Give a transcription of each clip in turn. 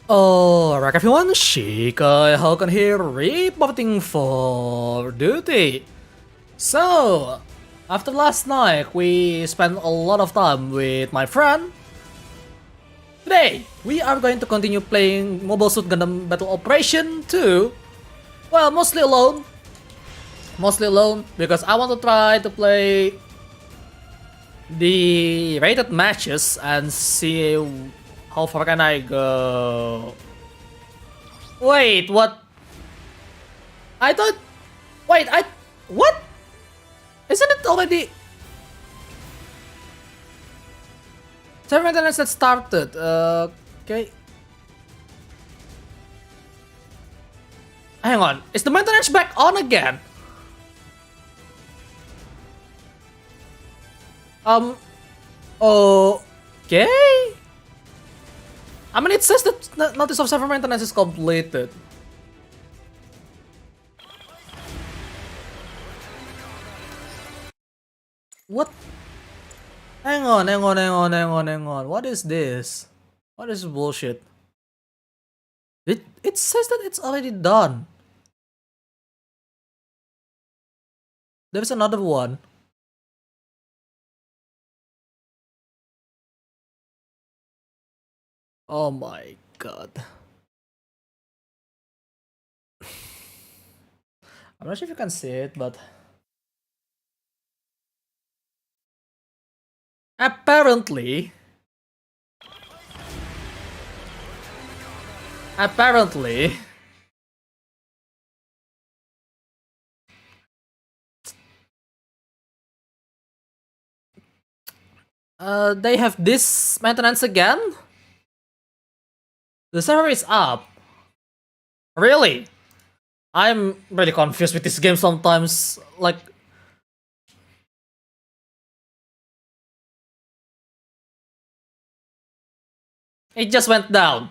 Alright everyone, Shikai Hogan here, reporting for duty. So, after last night, we spent a lot of time with my friend. Today, we are going to continue playing Mobile Suit Gundam Battle Operation 2. Well, mostly alone. Mostly alone, because I want to try to play the rated matches and see how far can I go. Wait, what? I thought... Wait, what? Isn't it already... Server maintenance that started, okay. Hang on, is the maintenance back on again? Okay. I mean, it says that notice of server maintenance is completed. What? Hang on. What is this? What is bullshit? It says that it's already done. There's another one. Oh my god. I'm not sure if you can see it, but apparently they have this maintenance again. The server is up. Really? I'm really confused with this game sometimes. Like, it just went down.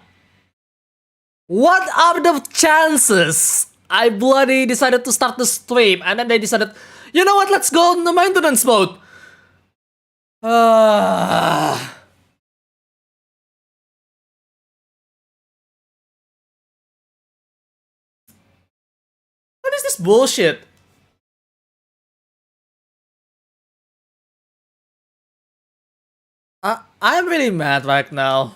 What are the chances? I bloody decided to start the stream and then they decided, you know what, let's go on the maintenance mode. What is this bullshit? I'm really mad right now.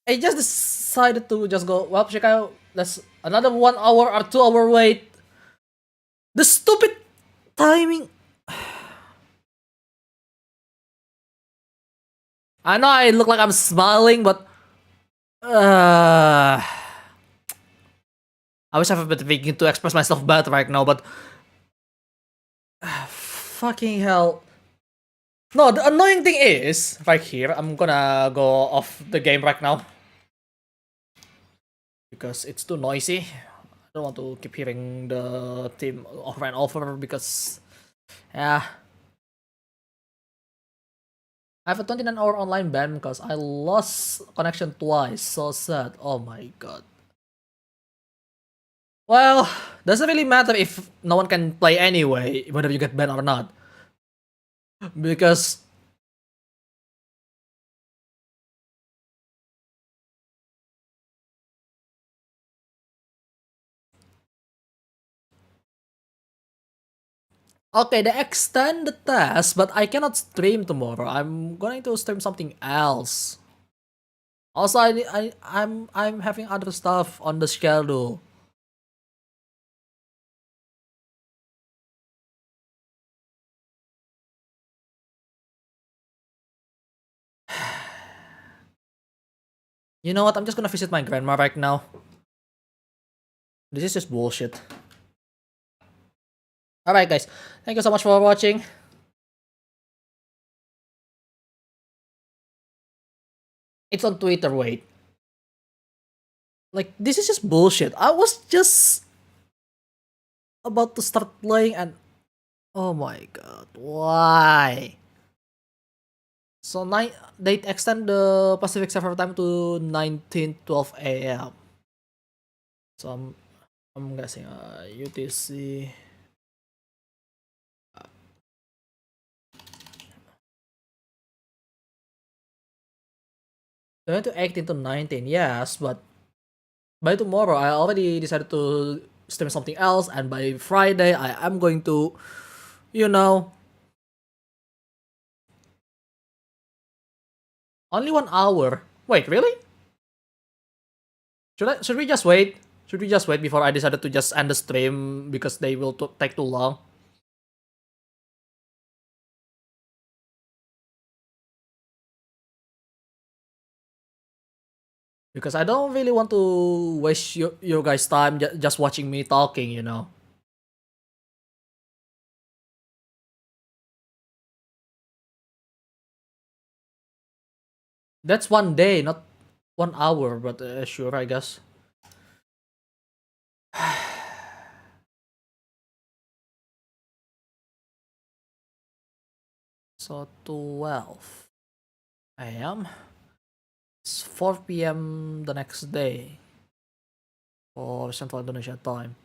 I just decided to just go, well, Shikai, that's another 1 hour or 2 hour wait. The stupid timing. I know I look like I'm smiling, but I wish I have been thinking to express myself better right now, but fucking hell. No, the annoying thing is, right here, I'm gonna go off the game right now. Because it's too noisy. I don't want to keep hearing the team over and over because, yeah. I have a 29-hour online ban because I lost connection twice. So sad. Oh my god. Well, doesn't really matter if no one can play anyway, whether you get banned or not. Because okay, they extend the test, but I cannot stream tomorrow. I'm going to stream something else. Also, I'm having other stuff on the schedule. You know what? I'm just gonna visit my grandma right now. This is just bullshit. Alright guys, thank you so much for watching. It's on Twitter, wait. Like, this is just bullshit. I was just about to start playing and... Oh my god, why? So, they extend the Pacific server time to 19:12 AM. So, I'm guessing, UTC... Going to 18 to 19, yes, but by tomorrow I already decided to stream something else, and by Friday I am going to, you know, only 1 hour. Wait, really? Should we just wait? Should we just wait before I decided to just end the stream because they will take too long? Because I don't really want to waste your guys' time just watching me talking, you know. That's 1 day, not 1 hour, but sure, I guess. So 12 a.m. It's 4 p.m. the next day for Central Indonesia time.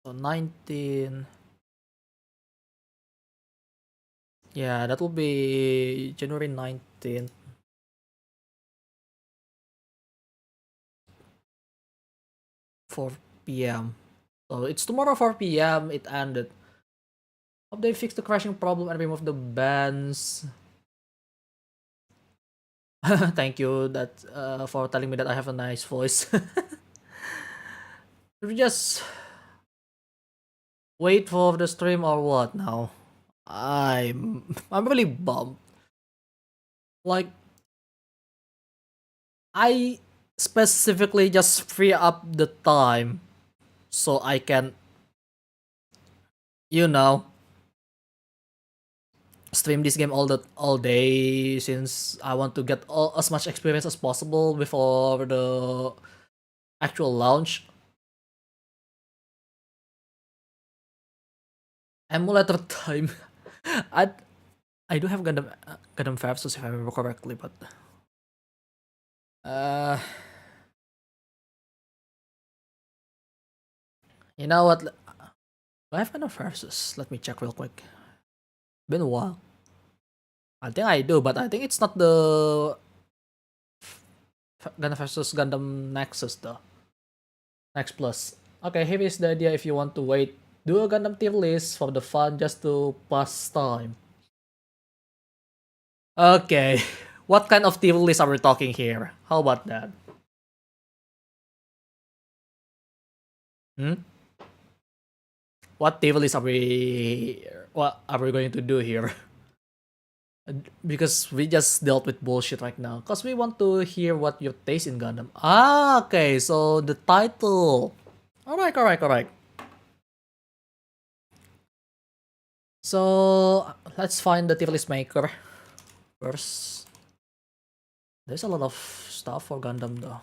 So 19. Yeah, that will be January 19th. 4 p.m. So it's tomorrow 4 p.m. It ended. Hope they fix the crashing problem and remove the bans. Thank you for telling me that I have a nice voice. Should we just wait for the stream or what now? I'm really bummed. Like, I specifically just free up the time so I can, you know, stream this game all day, since I want to get as much experience as possible before the actual launch. Emulator time. I I do have Gundam Versus if I remember correctly, but uh, you know what? Do I have Gundam Versus? Let me check real quick. Been a while. I think I do, but I think it's not the Gundam Versus Gundam Nexus though. Next Plus. Okay, here is the idea. If you want to wait, do a Gundam tier list for the fun, just to pass time. Okay, what kind of tier list are we talking here? How about that? Hmm? What tier list are we going to do here? Because we just dealt with bullshit right now. Because we want to hear what your taste in Gundam. Ah, okay. So the title. Alright, alright, alright. So let's find the tier list maker first. There's a lot of stuff for Gundam though.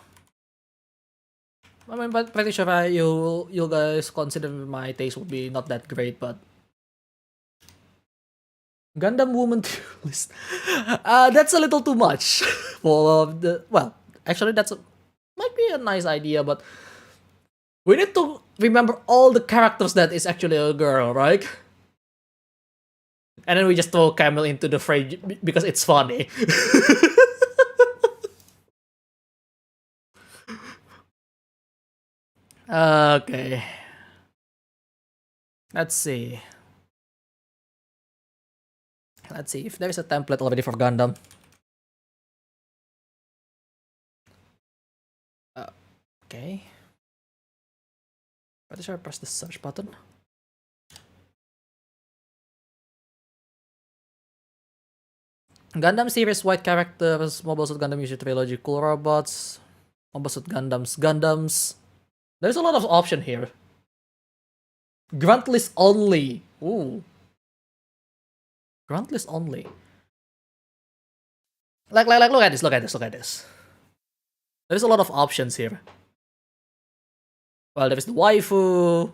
I mean, but pretty sure you guys consider my taste would be not that great, but Gundam Woman tier list. That's a little too much for the. Well, actually, might be a nice idea, but we need to remember all the characters that is actually a girl, right? And then we just throw Camel into the fray because it's funny. Okay. Let's see. Let's see if there is a template already for Gundam. Okay. Pretty sure I press the search button. Gundam series white characters, Mobile Suit Gundam User Trilogy, cool robots, Mobile Suit Gundams. There's a lot of option here. Grunt list only. Ooh. Grunt list only. Like, look at this. There's a lot of options here. Well, there is the waifu,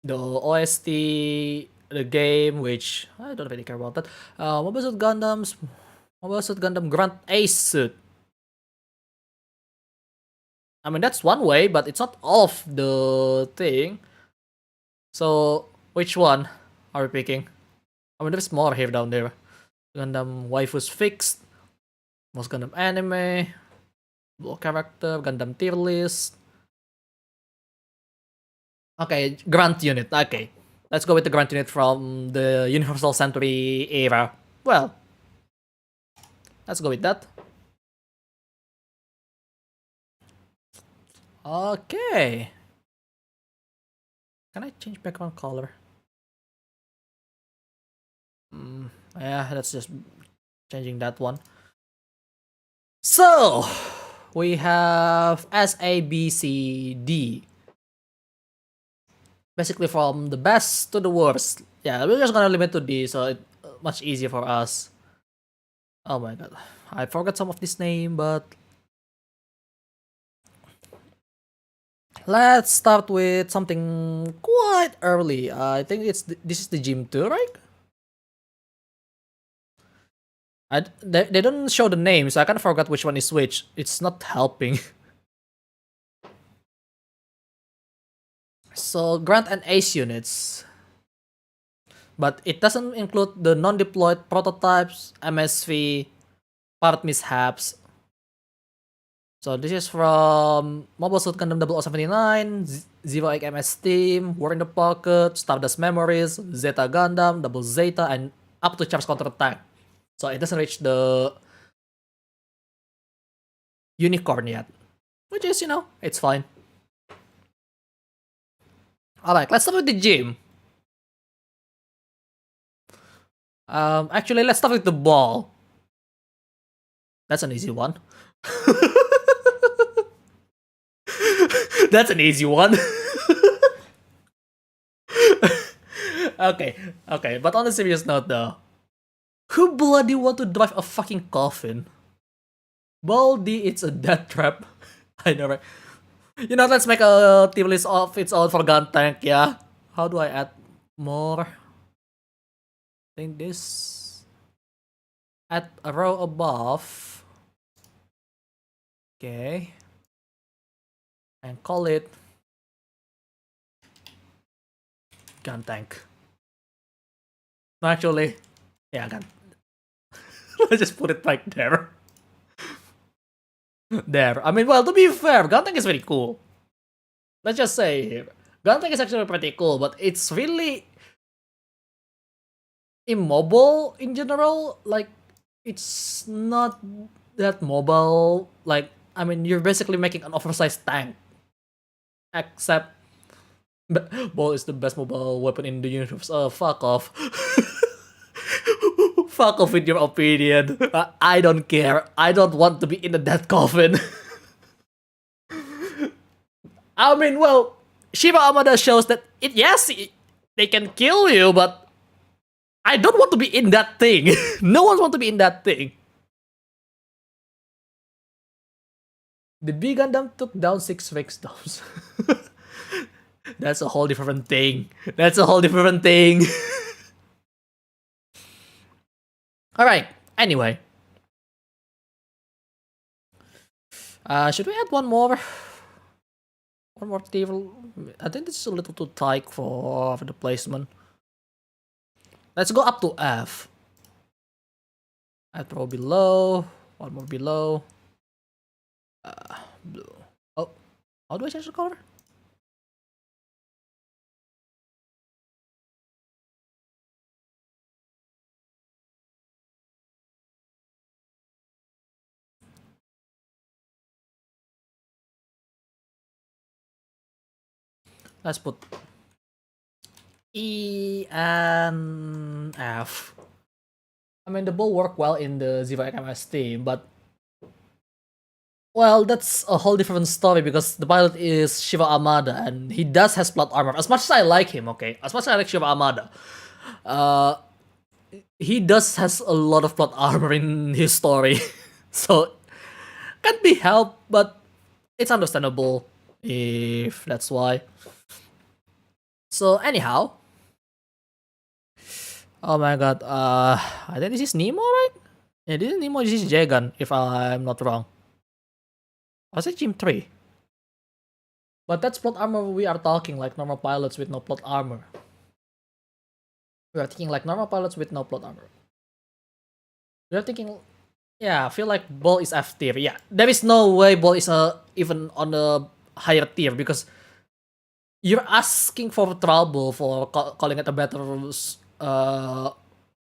the OST, the game, which I don't really care about that. Mobile Suit Gundam Grunt Ace suit. I mean, that's one way, but it's not all of the thing. So, which one are we picking? I mean, there's more here down there. Gundam waifus fixed. Most Gundam anime. Blue character. Gundam tier list. Okay, Grunt unit. Okay. Let's go with the Grunt unit from the Universal Century era. Well, let's go with that. Okay. Can I change background color? Yeah, that's just changing that one. So, we have S, A, B, C, D. Basically from the best to the worst. Yeah, we're just gonna limit to D, so it's much easier for us. Oh my god. I forgot some of this name, but let's start with something quite early. I think this is the gym 2, right? They don't show the name, so I kind of forgot which one is which. It's not helping. So grant and ace units, but it doesn't include the non-deployed prototypes, MSV, part mishaps. So this is from Mobile Suit Gundam 0079, Zero Egg MS Team, War in the Pocket, Stardust Memories, Zeta Gundam, Double Zeta, and up to Charge Counter Attack. So it doesn't reach the unicorn yet, which is, it's fine. Alright, let's start with the gym. Actually, let's start with the ball. That's an easy one. That's an easy one. Okay, but on a serious note though, who bloody want to drive a fucking coffin? Baldy, it's a death trap. I know, right? Let's make a tier list of its own for gun tank, yeah? How do I add more? I think this. Add a row above. Okay. And call it gun tank. No, actually, yeah, gun. Let's just put it right there. There. I mean, well, to be fair, gun tank is very cool. Let's just say, gun tank is actually pretty cool, but it's really immobile in general. Like, it's not that mobile. Like, I mean, you're basically making an oversized tank. Except, ball is the best mobile weapon in the universe. Fuck off. Fuck off with your opinion. I don't care. I don't want to be in a death coffin. I mean, well, Shiba Amada shows that yes, they can kill you, but I don't want to be in that thing. No one wants to be in that thing. The B Gundam took down 6 victims. That's a whole different thing. That's a whole different thing. Alright, anyway. Should we add one more? One more table? I think this is a little too tight for the placement. Let's go up to F. Add row below. One more below. Blue. Oh, how do I change the color? Let's put E and F. I mean, the ball work well in the Zero XMS team, but well, that's a whole different story because the pilot is Shiva Amada and he does has plot armor. As much as I like him, okay, as much as I like Shiva Amada, he does has a lot of plot armor in his story, so can't be helped. But it's understandable if that's why. So anyhow, oh my god, I think this is Nemo, right? Yeah, this is Nemo, this is Jagan, if I'm not wrong. Was it Gym 3? But that's plot armor we are talking, like normal pilots with no plot armor. We are thinking like normal pilots with no plot armor. We are thinking, yeah, I feel like Ball is F tier. Yeah, there is no way Ball is even on a higher tier because you're asking for trouble for calling it a better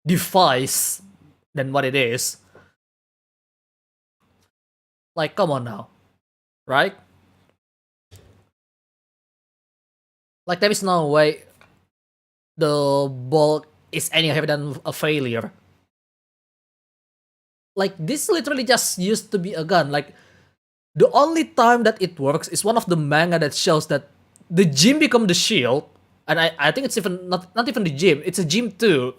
device than what it is. Like, come on now, right? Like, there is no way the Ball is any higher than a failure. Like, this literally just used to be a gun. Like, the only time that it works is one of the manga that shows that the gym become the shield, and I think it's even not even the gym, it's a gym too.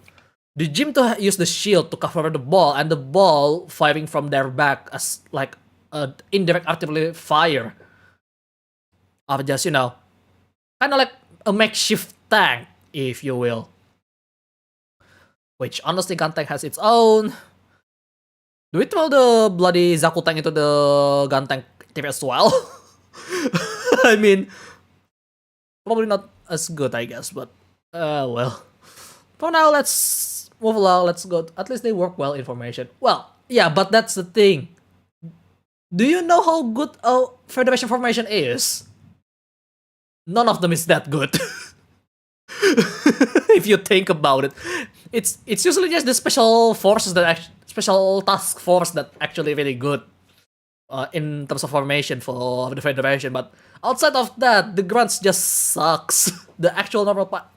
The gym to use the shield to cover the ball, and the ball firing from their back as like indirect artillery fire of just kind of like a makeshift tank, if you will. Which honestly, gun tank has its own. Do we throw the bloody Zaku tank into the gun tank tier as well? I mean, probably not as good, I guess, but well. For now, let's move along. Let's go. At least they work well in formation. Well, yeah, but that's the thing. Do you know how good a Federation formation is? None of them is that good. If you think about it, it's usually just the special forces special task force that actually really good in terms of formation for the Federation. But outside of that, the grunts just sucks. The actual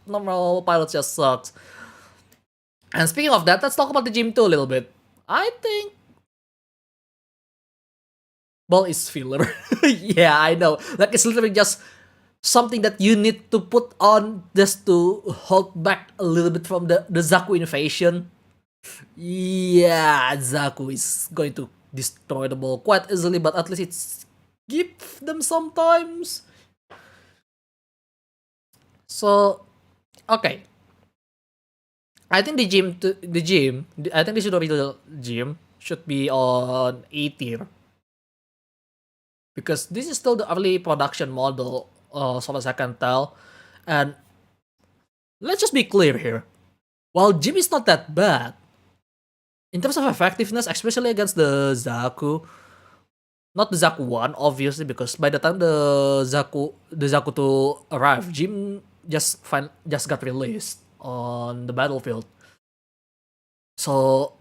normal pilots just sucks. And speaking of that, let's talk about the gym too a little bit. I think Ball is filler. Yeah, I know. Like, it's literally just something that you need to put on just to hold back a little bit from the Zaku invasion. Yeah, Zaku is going to destroy the ball quite easily, but at least it's give them sometimes. So, okay. I think I think the original gym should be on A tier. Because this is still the early production model, as far as I can tell. And let's just be clear here. While Jim is not that bad, in terms of effectiveness, especially against the Zaku, not the Zaku 1, obviously, because by the time the Zaku 2 arrived, Jim just got released on the battlefield. So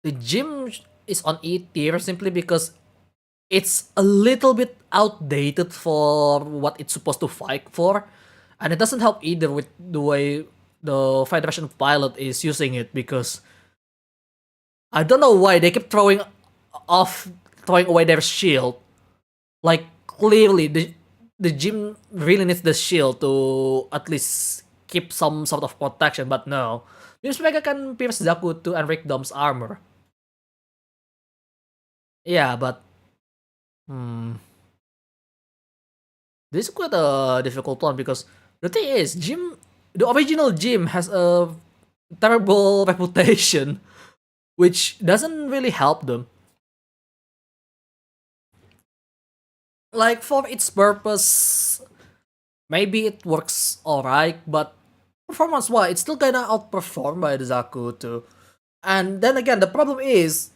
the Jim is on E tier simply because it's a little bit outdated for what it's supposed to fight for, and it doesn't help either with the way the Federation pilot is using it, because I don't know why they keep throwing away their shield. Like, clearly the gym really needs the shield to at least keep some sort of protection, but no. Beams Mega can pierce Zaku to and break Dom's armor. Yeah, but this is quite a difficult one, because the thing is, the original Jim has a terrible reputation, which doesn't really help them. Like, for its purpose, maybe it works alright, but performance-wise, it's still kinda outperformed by the Zaku too. And then again, the problem is,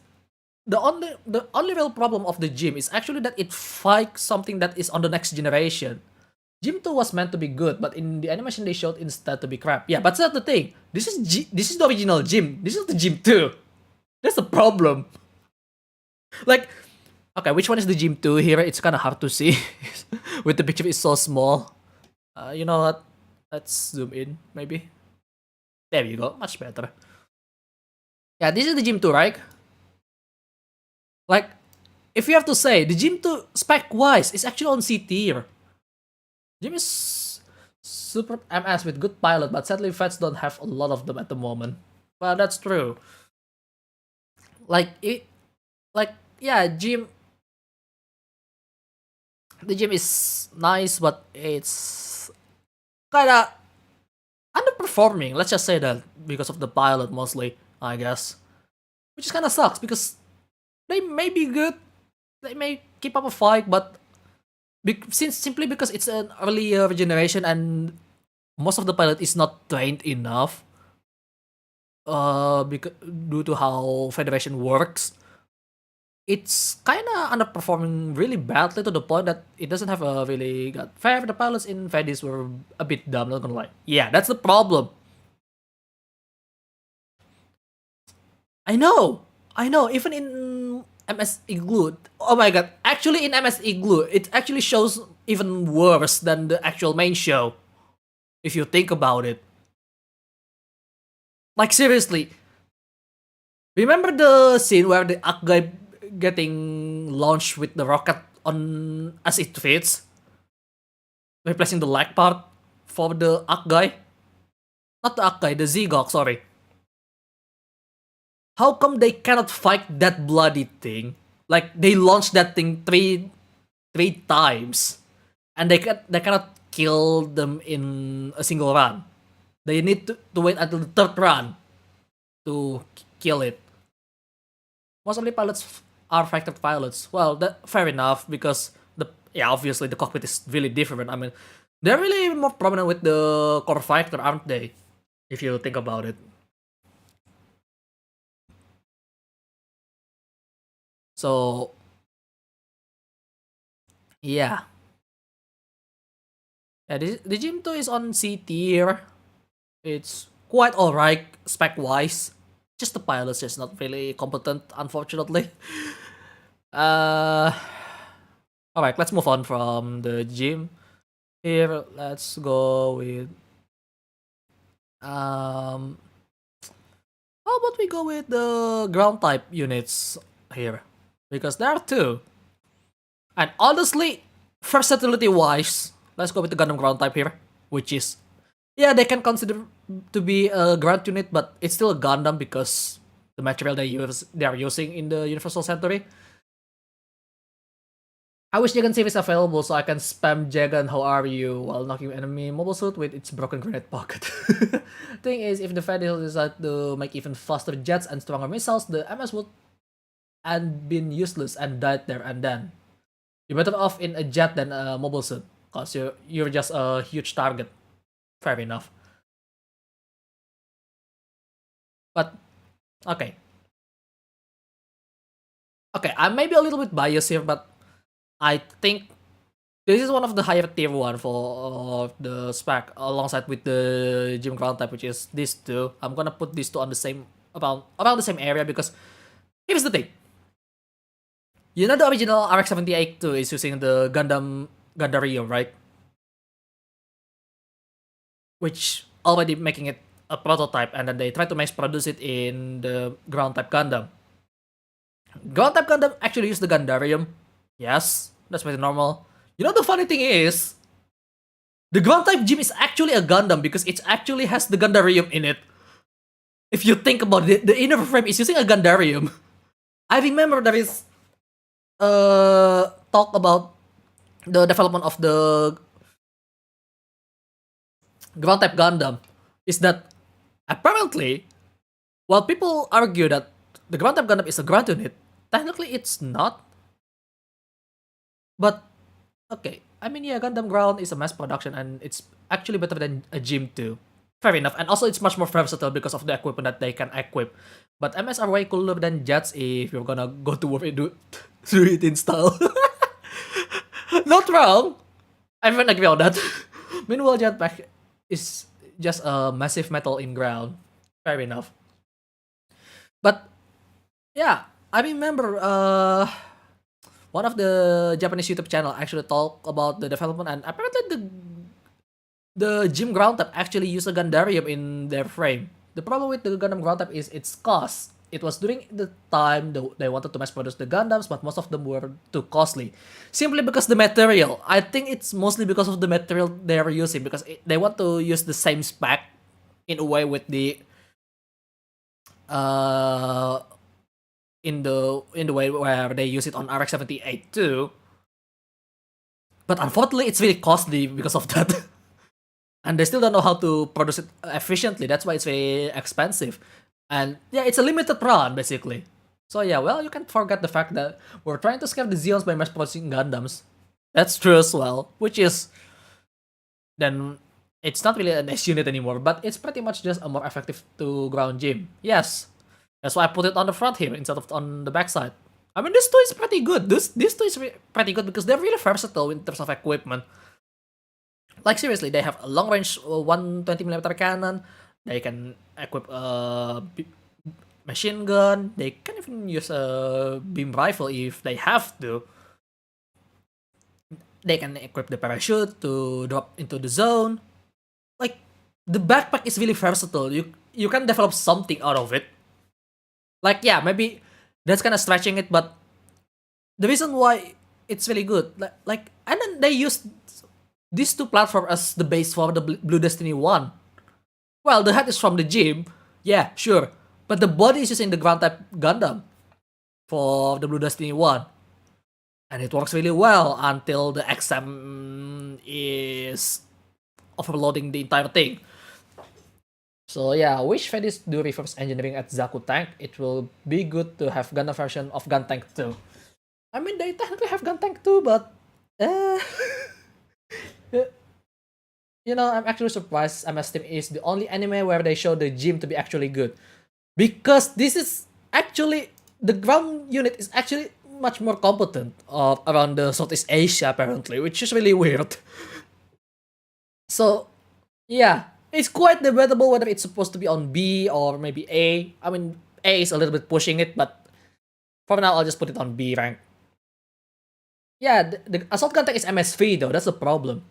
the only real problem of the Jim is actually that it fights something that is on the next generation. Jim 2 was meant to be good, but in the animation they showed instead to be crap. Yeah, but that's not the thing. This is the original Jim. This is the Jim 2. That's the problem. Like, okay, which one is the Jim 2 here? It's kind of hard to see with the picture is so small. You know what? Let's zoom in, maybe. There you go, much better. Yeah, this is the Jim 2, right? Like, if you have to say, the Jim 2 spec-wise is actually on C tier. Jim is super MS with good pilot, but sadly Feds don't have a lot of them at the moment. But that's true. Yeah, the Jim is nice, but it's kinda underperforming. Let's just say that, because of the pilot mostly, I guess. Which kinda sucks, because they may be good, they may keep up a fight, but Since simply because it's an earlier generation and most of the pilot is not trained enough, because due to how Federation works, it's kind of underperforming really badly to the point that it doesn't have a really good fair. The pilots in Fedis were a bit dumb, not gonna lie. Yeah, that's the problem. I know, I know. Even in MS Igloo, oh my god! Actually, in MS Igloo, it actually shows even worse than the actual main show. If you think about it, like seriously, remember the scene where the Ak guy getting launched with the rocket on as it fits, replacing the leg part for the Ak guy? Not the Ak guy, the Zigok, sorry. How come they cannot fight that bloody thing? Like they launched that thing three times, and they cannot kill them in a single run. They need to wait until the third run to kill it. Most of the pilots are factored pilots. Well, that fair enough because obviously the cockpit is really different. I mean, they're really more prominent with the core factor, aren't they? If you think about it. So yeah, yeah. The Gym 2 is on C tier. It's quite alright spec wise. Just the pilot's just not really competent, unfortunately. Uh, Alright, let's move on from the gym. Here, let's go with how about we go with the ground type units here? Because there are two. And honestly, versatility wise, let's go with the Gundam ground type here, which is yeah, they can consider to be a ground unit, but it's still a Gundam because the material they are using in the Universal Century. I wish Jagan save is available so I can spam Jagan how are you while knocking enemy mobile suit with its broken grenade pocket. Thing is, if the Federals decide to make even faster jets and stronger missiles, the MS would and been useless and died there and then. You're better off in a jet than a mobile suit, cause you're just a huge target. Fair enough. But okay. Okay, I may be a little bit biased here, but I think this is one of the higher tier one for the spec alongside with the gym ground type, which is these two. I'm gonna put these two on the same around the same area because here's the thing. You know the original RX-78 is using the Gundarium, right? Which already making it a prototype, and then they try to mass produce it in the ground type Gundam. Ground type Gundam actually use the Gundarium. Yes, that's pretty normal. You know the funny thing is, the ground type gym is actually a Gundam because it actually has the Gundarium in it. If you think about it, the inner frame is using a Gundarium. I remember there is talk about the development of the ground type Gundam is that apparently, while people argue that the ground type Gundam is a ground unit, technically it's not. But okay, I mean yeah, Gundam Ground is a mass production and it's actually better than a Gym 2. Fair enough, and also it's much more versatile because of the equipment that they can equip. But MS are way cooler than Jets if you're gonna go to war and do it in style. Not wrong. I even agree on that. Meanwhile, Jetpack is just a massive metal in ground. Fair enough. But yeah, I remember one of the Japanese YouTube channel actually talked about the development, and apparently the Gym ground type actually use a Gundarium in their frame. The problem with the Gundam ground type is its cost. It was during the time they wanted to mass produce the Gundams, but most of them were too costly. Simply because the material. I think it's mostly because of the material they are using, because they want to use the same spec in a way with the in the way where they use it on RX-78 too. But unfortunately, it's really costly because of that. And they still don't know how to produce it efficiently. That's why it's very expensive. And yeah, it's a limited run basically. So yeah, well, you can't forget the fact that we're trying to scare the Zeons by mass producing Gundams. That's true as well. Which is then it's not really an S unit anymore, but it's pretty much just a more effective to ground gym. Yes, that's why I put it on the front here instead of on the backside. I mean, this two is pretty good. This two is pretty good because they're really versatile in terms of equipment. Like seriously, they have a long range 120mm cannon. They can equip a machine gun. They can even use a beam rifle if they have to. They can equip the parachute to drop into the zone. Like the backpack is really versatile. You can develop something out of it. Like yeah, maybe that's kind of stretching it, but the reason why it's really good, like and then they use these two platforms as the base for the Blue Destiny 1. Well, the head is from the gym, yeah, sure, but the body is using the ground type Gundam for the Blue Destiny 1. And it works really well until the XM is overloading the entire thing. So yeah, wish Fedis do reverse engineering at Zaku Tank. It will be good to have Gundam version of Gun Tank 2. I mean, they technically have Gun Tank 2, but you know, I'm actually surprised MS Team is the only anime where they show the gym to be actually good. Because this is actually, the ground unit is actually much more competent around the Southeast Asia apparently, which is really weird. So, yeah, it's quite debatable whether it's supposed to be on B or maybe A. I mean, A is a little bit pushing it, but for now, I'll just put it on B rank. Yeah, the Assault Gun Tank is MS3 though, that's the problem.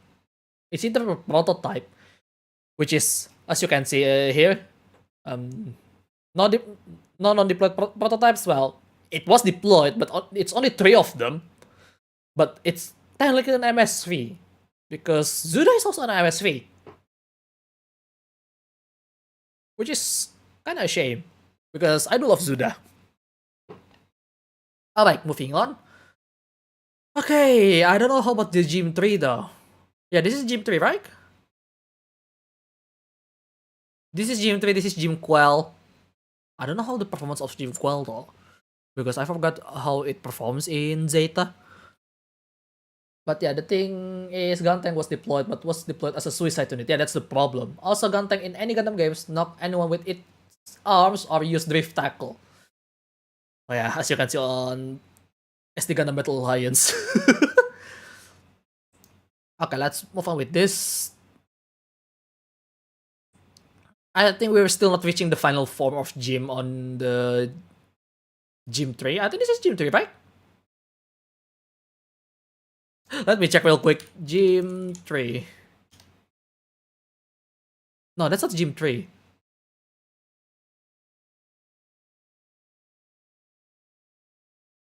It's either a prototype, which is, as you can see here, non-deployed prototypes. Well, it was deployed, but it's only 3 of them. But it's technically an MS3 because Zuda is also an MS3, which is kind of a shame because I do love Zuda. Alright, moving on. Okay, I don't know how about the Gym 3 though. Yeah, this is Gym 3, right? This is Gym 3, this is Gym Quell. I don't know how the performance of Gym Quell though, because I forgot how it performs in Zeta. But yeah, the thing is, Guntank was deployed, but was deployed as a suicide unit. Yeah, that's the problem. Also, Guntank in any Gundam games knock anyone with its arms or use drift tackle. Oh yeah, as you can see on SD Gundam Battle Alliance. Okay, let's move on with this. I think we're still not reaching the final form of Gym on the Gym 3. I think this is Gym 3, right? Let me check real quick. Gym 3. No, that's not Gym 3.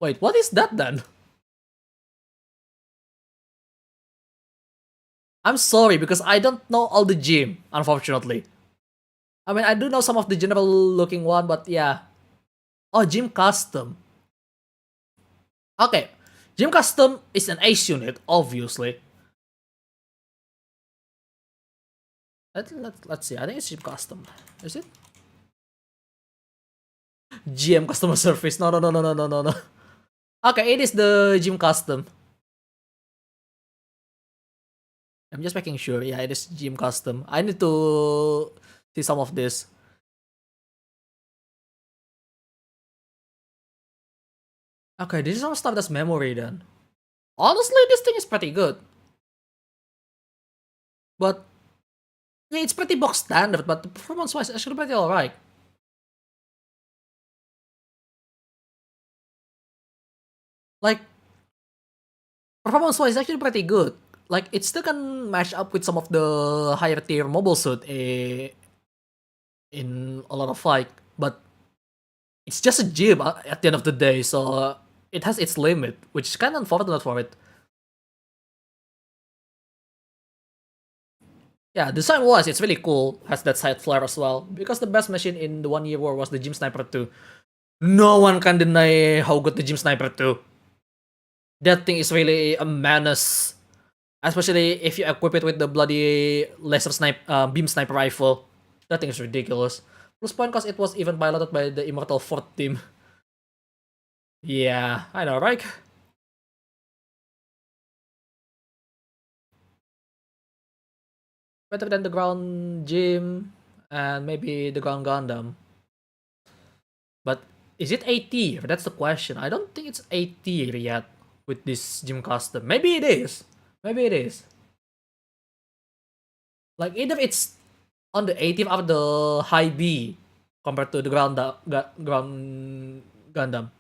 Wait, what is that then? I'm sorry because I don't know all the gym, unfortunately. I mean, I do know some of the general looking one, but yeah. Oh, Gym Custom. Okay. Gym Custom is an ace unit, obviously. Let's see. I think it's Gym Custom. Is it? GM Customer Service. No. Okay, it is the Gym Custom. I'm just making sure. Yeah, it is Gym Custom. I need to see some of this. Okay, this is some stuff that's memory then. Honestly, this thing is pretty good. But yeah, it's pretty box standard, but the performance-wise, it's actually pretty alright. Like, performance-wise, it's actually pretty good. Like, it still can match up with some of the higher tier mobile suit in a lot of fight, but it's just a gym at the end of the day, so it has its limit, which is kind of unfortunate for it. Yeah, design-wise, it's really cool. Has that side flare as well, because the best machine in the 1 year war was the Gym Sniper 2. No one can deny how good the Gym Sniper 2. That thing is really a menace. Especially if you equip it with the bloody laser beam sniper rifle. That thing is ridiculous. Plus point cause it was even piloted by the Immortal 4th team. Yeah, I know, right? better than the ground gym and maybe the ground Gundam. But is it A tier? That's the question. I don't think it's A tier yet with this gym custom. Maybe it is. Maybe it is. Like either it's on the A tier of the high B compared to the ground Gundam.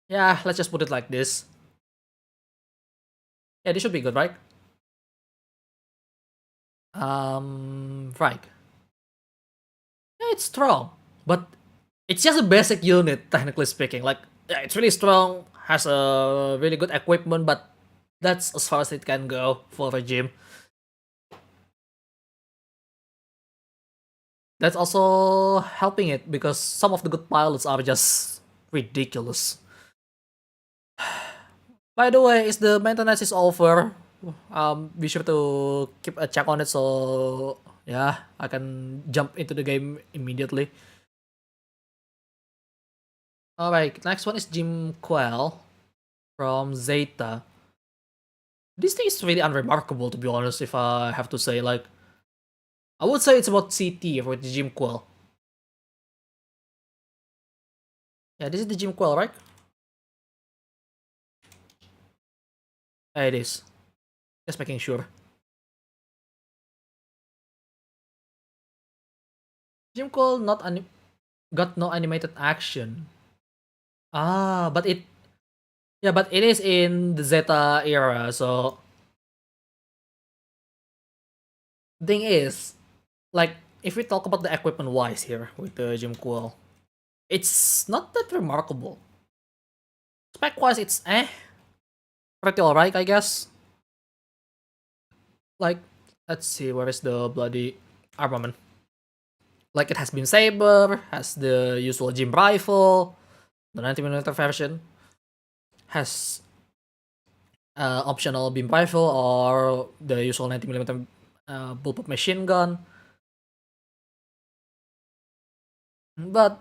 Yeah, let's just put it like this. Yeah, this should be good, right? Right. Yeah, it's strong, but it's just a basic unit, technically speaking. Like, yeah, it's really strong, has a really good equipment, but that's as far as it can go for a gym. That's also helping it because some of the good pilots are just ridiculous. By the way, is the maintenance is over? Be sure to keep a check on it so yeah, I can jump into the game immediately. Alright, next one is Jim Quell from Zeta. This thing is really unremarkable, to be honest, if I have to say. Like, I would say it's about CT with Jim Quell. Yeah, this is the Jim Quell, right? Yeah, it is. Just making sure. Jim Quell got no animated action. Ah, but it yeah, but it is in the Zeta era, so thing is, like, if we talk about the equipment wise here with the Jim Quill, it's not that remarkable. Spec wise, it's pretty alright, I guess. Like, let's see, where is the bloody armament? Like, it has beam saber, has the usual Jim rifle, the 90mm version, has optional beam rifle or the usual 90mm bullpup machine gun. But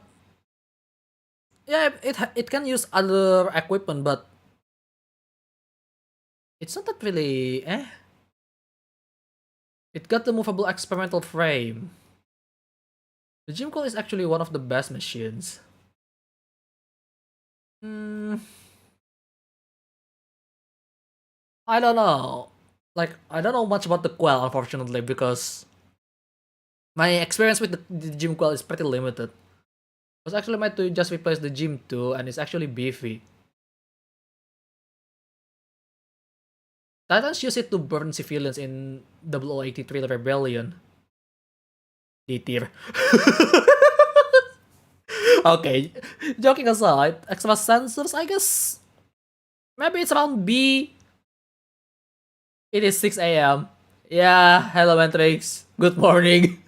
yeah, it can use other equipment, but it's not that really It got the movable experimental frame. The Gym Call is actually one of the best machines. Hmm, I don't know. Like, I don't know much about the Quell, unfortunately, because my experience with the Gym Quell is pretty limited. I was actually meant to just replace the Gym 2, and it's actually beefy. Titans use it to burn civilians in 0083 Rebellion. D tier. Okay, joking aside, extra sensors, I guess maybe it's around B. It is 6 a.m. Yeah, hello Matrix. Good morning.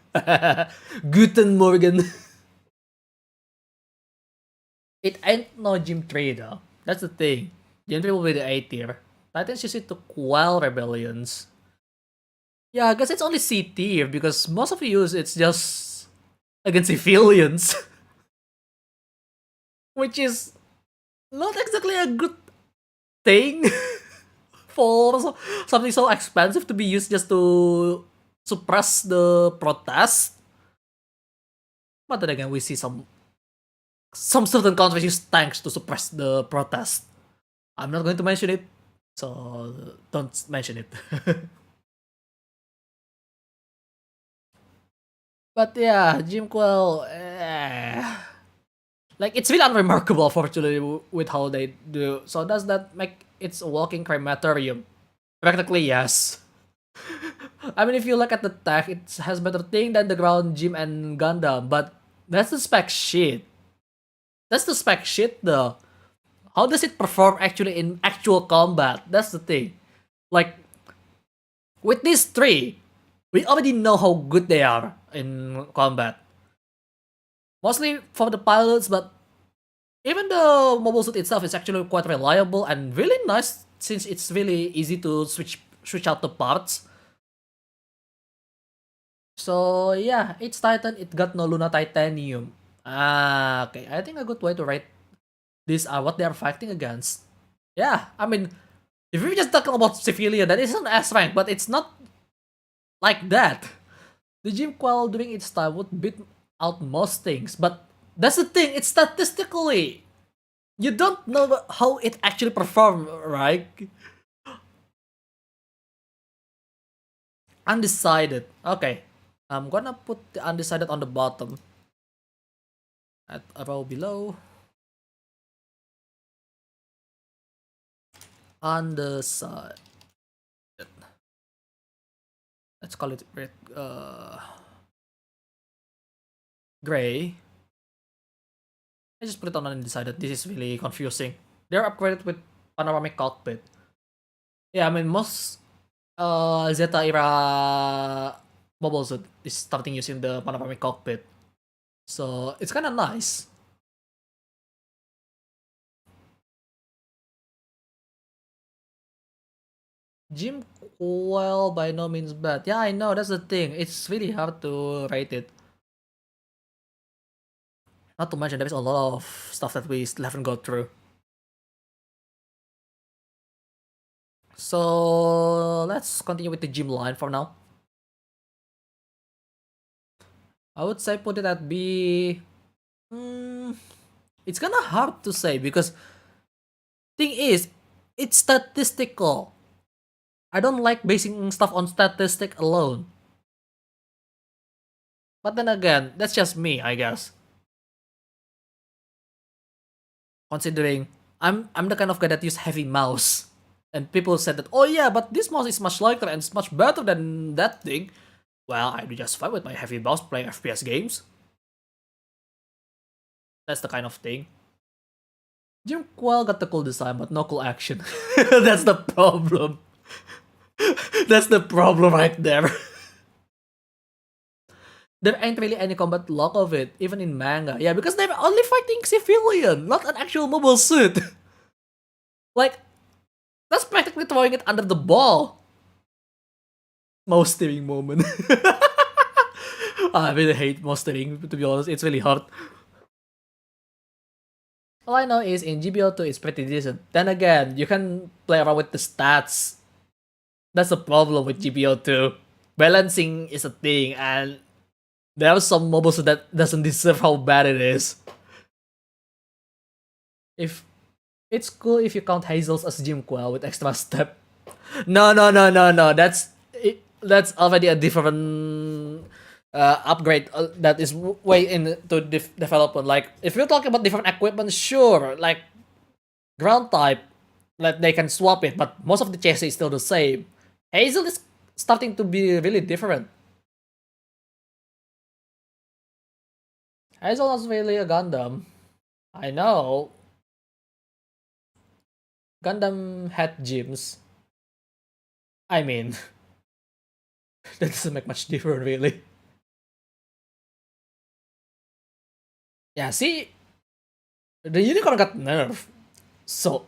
Guten Morgen. It ain't no Gym 3 though. That's the thing. Gym 3 will be the A tier. Titans use it to quell rebellions. Yeah, I guess it's only C tier because most of you use it's just against civilians. Which is not exactly a good thing for something so expensive to be used just to suppress the protest. But then again, we see some certain countries use tanks to suppress the protest. I'm not going to mention it, so don't mention it. But yeah, Jim Quell, like it's really unremarkable, fortunately, with how they do. So does that make it a walking crematorium? Practically yes. I mean, if you look at the tech, it has better thing than the ground gym and Gundam, but that's the spec shit. That's the spec shit though. How does it perform actually in actual combat? That's the thing. Like with these three, we already know how good they are in combat. Mostly for the pilots, but even the mobile suit itself is actually quite reliable and really nice since it's really easy to switch out the parts. So yeah, it's Titan. It got no Luna Titanium. Ah, okay. I think a good way to write. These are what they are fighting against. Yeah, I mean, if we're just talking about civilian, that isn't S rank, but it's not like that. The Jim Quell during its time would beat out most things, but that's the thing, it's statistically. You don't know how it actually performed, right? Undecided. Okay. I'm gonna put the undecided on the bottom. At a row below. Undecided. Let's call it red, gray. I just put it on undecided. This is really confusing. They're upgraded with panoramic cockpit. Yeah, I mean most Zeta era mobile suit is starting using the panoramic cockpit. So it's kinda nice. Jim Coyle by no means bad. Yeah, I know, that's the thing. It's really hard to rate it. Not to mention, there's a lot of stuff that we still haven't got through. So let's continue with the gym line for now. I would say put it at B. It's kinda hard to say because thing is, it's statistical. I don't like basing stuff on statistic alone. But then again, that's just me, I guess. Considering I'm the kind of guy that use heavy mouse. And people said that, oh yeah, but this mouse is much lighter and it's much better than that thing. Well, I do just fine with my heavy mouse playing FPS games. That's the kind of thing. Jim Quell got the cool design, but no cool action. That's the problem. That's the problem right there. There ain't really any combat log of it, even in manga. Yeah, because they're only fighting civilian, not an actual mobile suit. Like, that's practically throwing it under the ball. Mouse steering moment. I really hate mouse steering, to be honest. It's really hard. All I know is in GBO2 it's pretty decent. Then again, you can play around with the stats. That's the problem with GBO2. Balancing is a thing, and there are some mobiles that doesn't deserve how bad it is. If it's cool if you count Hazel's as Jim Quell with extra step. No, no, no, no, no. That's already a different upgrade that is way into development. Like if you're talking about different equipment, sure, like ground type, like they can swap it, but most of the chassis is still the same. Hazel is starting to be really different. Hazel is really a Gundam. I know. Gundam had gyms. I mean, that doesn't make much difference really. Yeah, see, the unicorn got nerfed. So,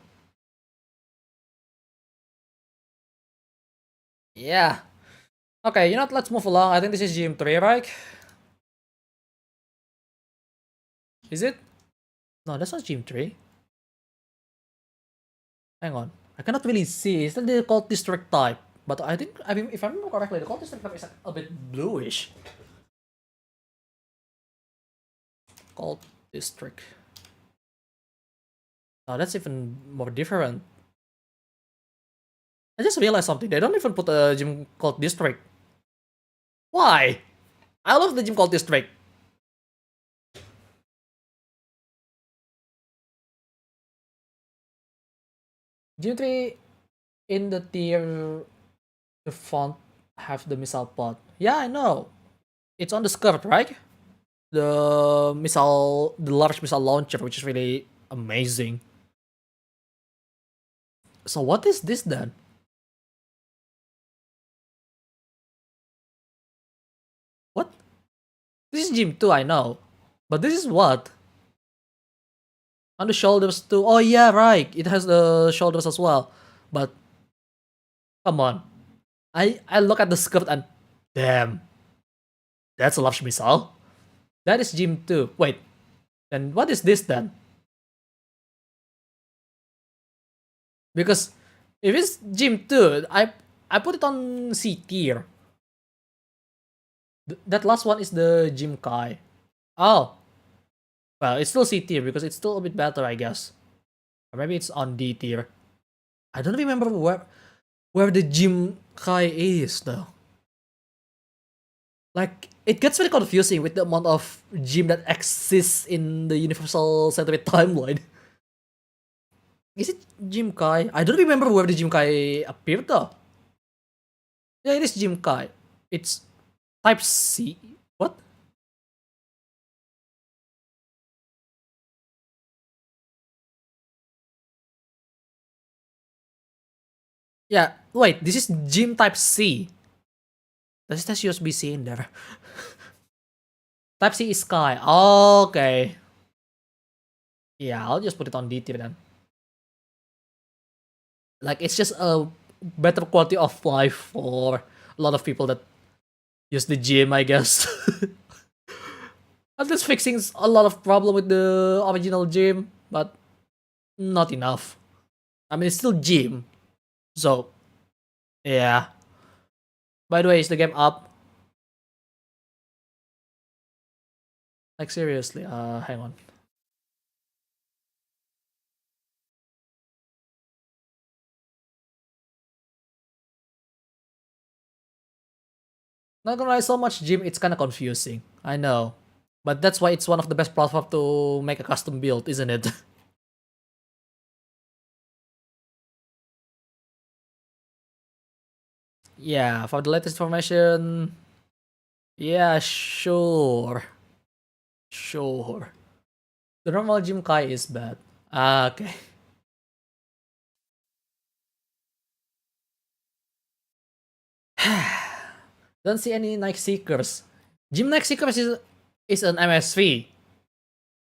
yeah. Okay, you know what? Let's move along. I think this is GM3, right? Is it? No, that's not GM3. Hang on. I cannot really see. Is that the cult district type? But I think, I mean, if I remember correctly, the cult district type is a bit bluish. Cult district. Oh, that's even more different. I just realized something. They don't even put a gym called district. Why? I love the gym called district. Gym 3 in the tier, the font have the missile pod. Yeah, I know. It's on the skirt, right? The large missile launcher, which is really amazing. So what is this then? What? This is Gym 2, I know. But this is what? On the shoulders too. Oh yeah, right. It has the shoulders as well. But come on. I look at the skirt and damn. That's a large missile. That is Gym 2. Wait. Then what is this then? Because if it's Gym 2, I put it on C tier. That last one is the Gym Kai. Oh, well, it's still C tier because it's still a bit better, I guess. Or maybe it's on D tier. I don't remember where the Gym Kai is though. Like, it gets very confusing with the amount of gym that exists in the Universal Scientific timeline. Is it Jim Kai? I don't remember where the Jim Kai appeared though. Yeah, it is Jim Kai. It's type C. What? Yeah, wait, this is Jim type C. Does it has USB-C in there? Type C is Sky. Okay. Yeah, I'll just put it on D tier then. Like, it's just a better quality of life for a lot of people that use the gym, I guess. At least fixing a lot of problem with the original gym, but not enough. I mean, it's still gym. So, yeah. By the way, is the game up? Like, seriously, hang on. Not gonna lie, so much gym, it's kinda confusing. I know. But that's why it's one of the best platforms to make a custom build, isn't it? Yeah, for the latest information, yeah, sure. Sure. The normal gym Kai is bad. Ah, okay. Don't see any Night Seekers. Gym Night Seekers is an MSV.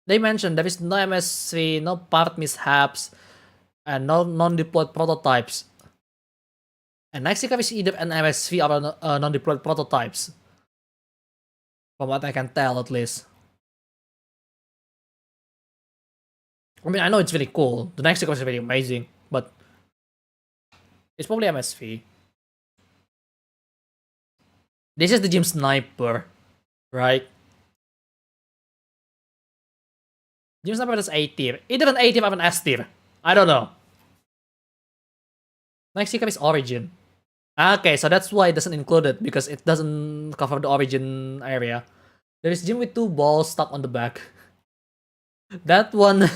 They mentioned there is no MSV, no part mishaps, and no non-deployed prototypes. And Night Seeker is either an MSV or non-deployed prototypes. From what I can tell, at least. I mean, I know it's really cool. The Night Seeker is really amazing, but it's probably MSV. This is the Gym Sniper, right? Gym Sniper is A tier. Either an A tier or an S tier. I don't know. Night Seeker is Origin. Okay, so that's why it doesn't include it, because it doesn't cover the Origin area. There is Gym with 2 balls stuck on the back. That one...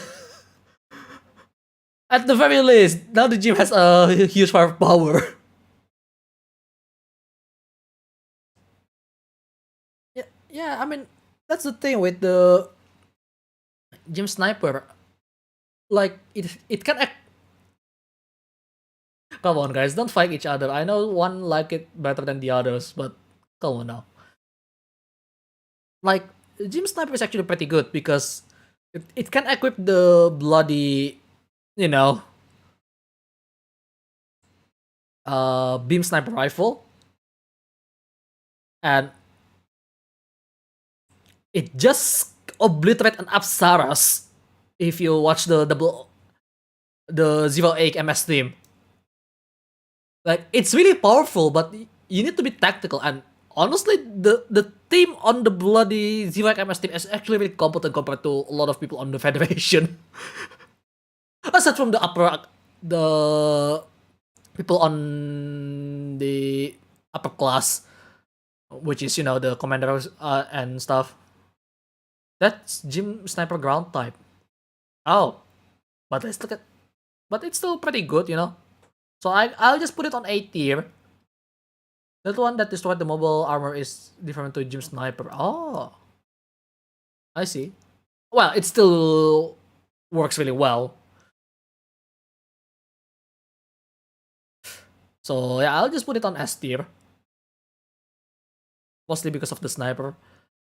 At the very least, now the gym has a huge firepower. Yeah, I mean, that's the thing with the gym sniper. Like, it can act. Come on, guys, don't fight each other. I know one like it better than the others, but come on now. Like, gym sniper is actually pretty good because it can equip the bloody, you know, beam sniper rifle, and it just obliterate an Apsaras if you watch the Zero 8 MS team. Like, it's really powerful, but you need to be tactical. And honestly, the team on the bloody Zero 8 MS team is actually really competent compared to a lot of people on the Federation. Aside from the people on the upper class, which is, you know, the commanders and stuff. That's Gym Sniper ground type. Oh, but let's look at, but it's still pretty good, you know. So I'll just put it on A tier. That one that destroyed the mobile armor is different to Gym Sniper. Oh, I see. Well, it still works really well. So yeah, I'll just put it on S tier. Mostly because of the sniper.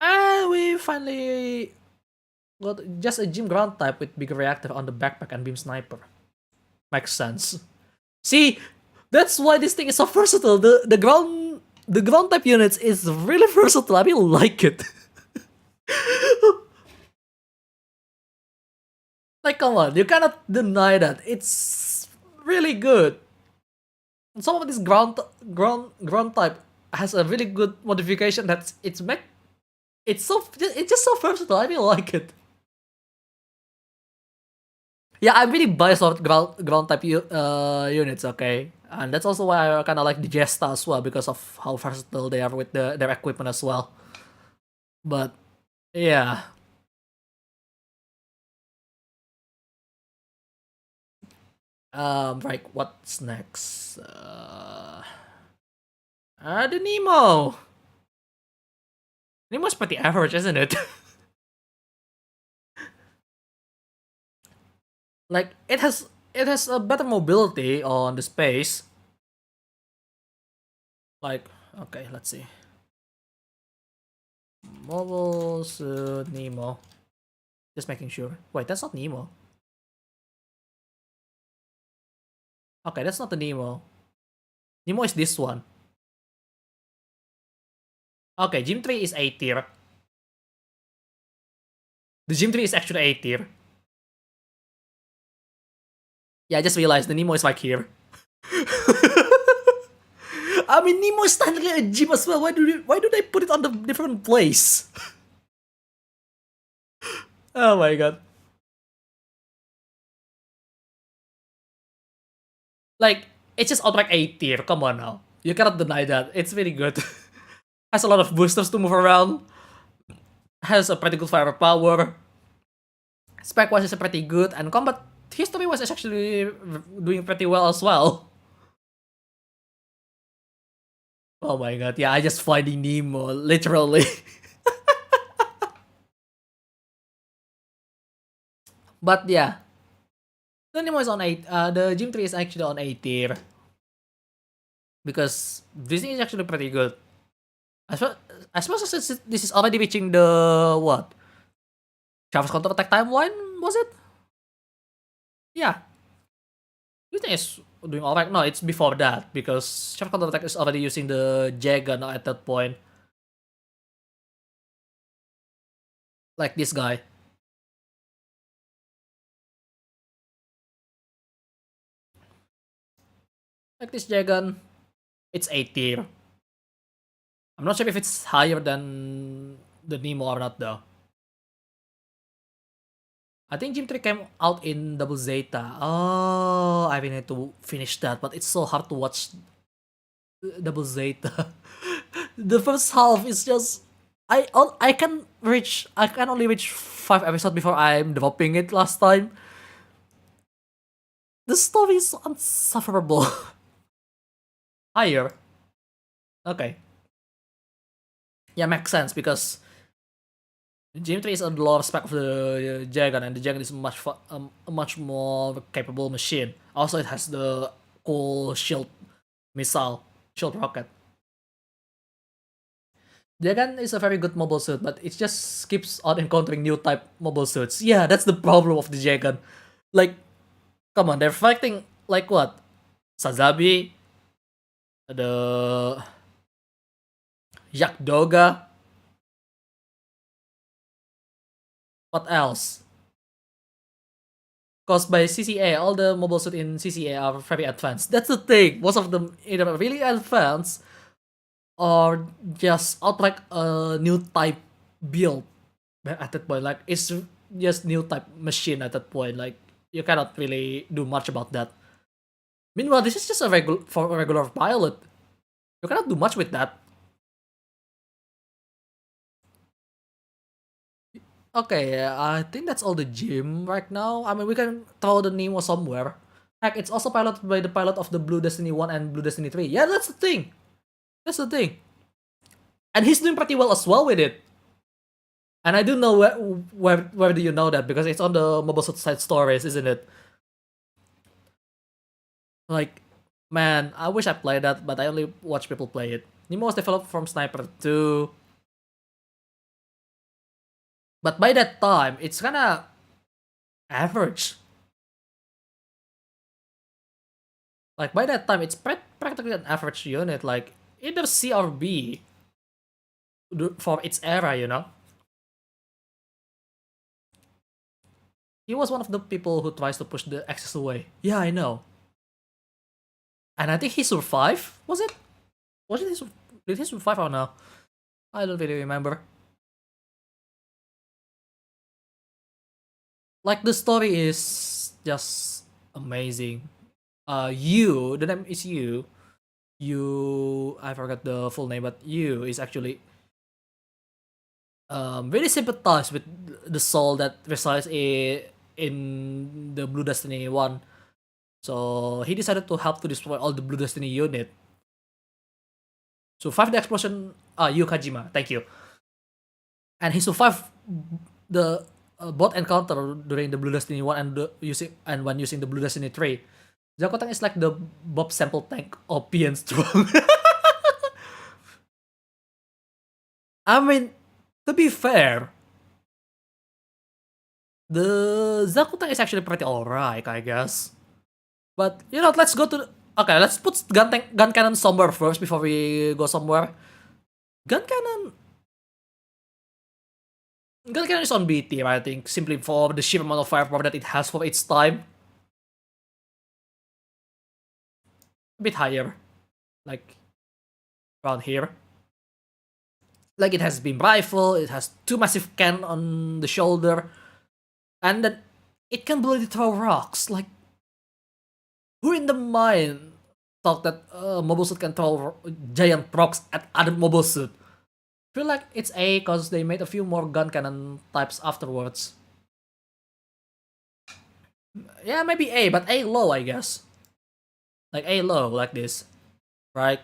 And we finally got just a gym ground type with bigger reactor on the backpack and beam sniper. Makes sense. See, that's why this thing is so versatile. The ground type units is really versatile. I really like it. Like, come on, you cannot deny that. It's really good. And some of this ground type has a really good modification that's it's mech. It's just so versatile. I really like it. Yeah, I'm really biased on ground type units. Okay, and that's also why I kind of like the Jesta as well because of how versatile they are with their equipment as well. But yeah. Right. What's next? The Nemo. Nemo's pretty average, isn't it? Like it has a better mobility on the space. Like okay, let's see. Mobile Suit Nemo. Just making sure. Wait, that's not Nemo. Okay, that's not the Nemo. Nemo is this one. Okay, Gym 3 is A tier. The Gym 3 is actually A tier. Yeah, I just realized the Nemo is like here. I mean, Nemo is technically a gym as well. Why do they put it on the different place? Oh my god. Like, it's just outright A tier. Come on now. You cannot deny that. It's really good. Has a lot of boosters to move around. Has a pretty good firepower. Spec-wise is pretty good. And combat history-wise is actually doing pretty well as well. Oh my god. Yeah, I just finding Nemo. Literally. But yeah. The Nemo is on 8. The Gym 3 is actually on A tier. Because Disney is actually pretty good. I suppose since this is already reaching the what? Travis counter-attack timeline, was it? Yeah. Disney is doing alright. No, it's before that because Travis counter-attack is already using the Jagan at that point. Like this guy. Like this Jagan. It's A tier. I'm not sure if it's higher than the Nemo or not though. I think Gym 3 came out in Double Zeta. Oh, I really need to finish that, but it's so hard to watch Double Zeta. The first half is just I can only reach 5 episodes before I'm dropping it last time. The story is unsufferable. Higher. Okay. Yeah, makes sense because Gym 3 is on the lower spec of the Jagan, and the Jagan is a much more capable machine. Also, it has the cool shield missile, shield rocket. Jagan is a very good mobile suit, but it just keeps on encountering new type mobile suits. Yeah, that's the problem of the Jagan. Like, come on, they're fighting like what? Sazabi, the Yakdoga. What else? Because by CCA, all the mobile suits in CCA are very advanced. That's the thing. Most of them either really advanced or just outright a new type build at that point. Like it's just new type machine at that point. Like you cannot really do much about that. Meanwhile, this is just a regular pilot. You cannot do much with that. Okay, I think that's all the gym right now. I mean, we can throw the Nemo somewhere. Heck, it's also piloted by the pilot of the Blue Destiny 1 and Blue Destiny 3. Yeah, that's the thing. That's the thing. And he's doing pretty well as well with it. And I do know where do you know that? Because it's on the Mobile Suit side stories, isn't it? Like, man, I wish I played that, but I only watch people play it. Nemo was developed from Sniper 2. But by that time, it's kinda average. Like, by that time, it's practically an average unit. Like, either C or B for its era, you know? He was one of the people who tries to push the Axis away. Yeah, I know. And I think he survived. Was it? Was it? Did he survive or no? I don't really remember. Like the story is just amazing. You, the name is you. You, I forgot the full name, but you is actually really sympathize with the soul that resides in the Blue Destiny 1. So he decided to help to destroy all the Blue Destiny unit. Survive the explosion. Yu Kajima, thank you. And he survived the bot encounter during the Blue Destiny 1 and when using the Blue Destiny 3. Zakotang is like the Bob Sample tank OP and strong. I mean, to be fair, the Zakutang is actually pretty alright, I guess. But you know, let's go to okay. Let's put gun cannon somewhere first before we go somewhere. Gun cannon, gun cannon is on B tier, I think, simply for the sheer amount of firepower that it has for its time. A bit higher, like around here. Like it has beam rifle, it has two massive cannon on the shoulder, and then it can bloody throw rocks. Like, who in the mind thought that Mobile Suit can throw giant rocks at other Mobile Suit? Feel like it's A because they made a few more gun cannon types afterwards. Yeah, maybe A, but A low, I guess. Like A low, like this, right?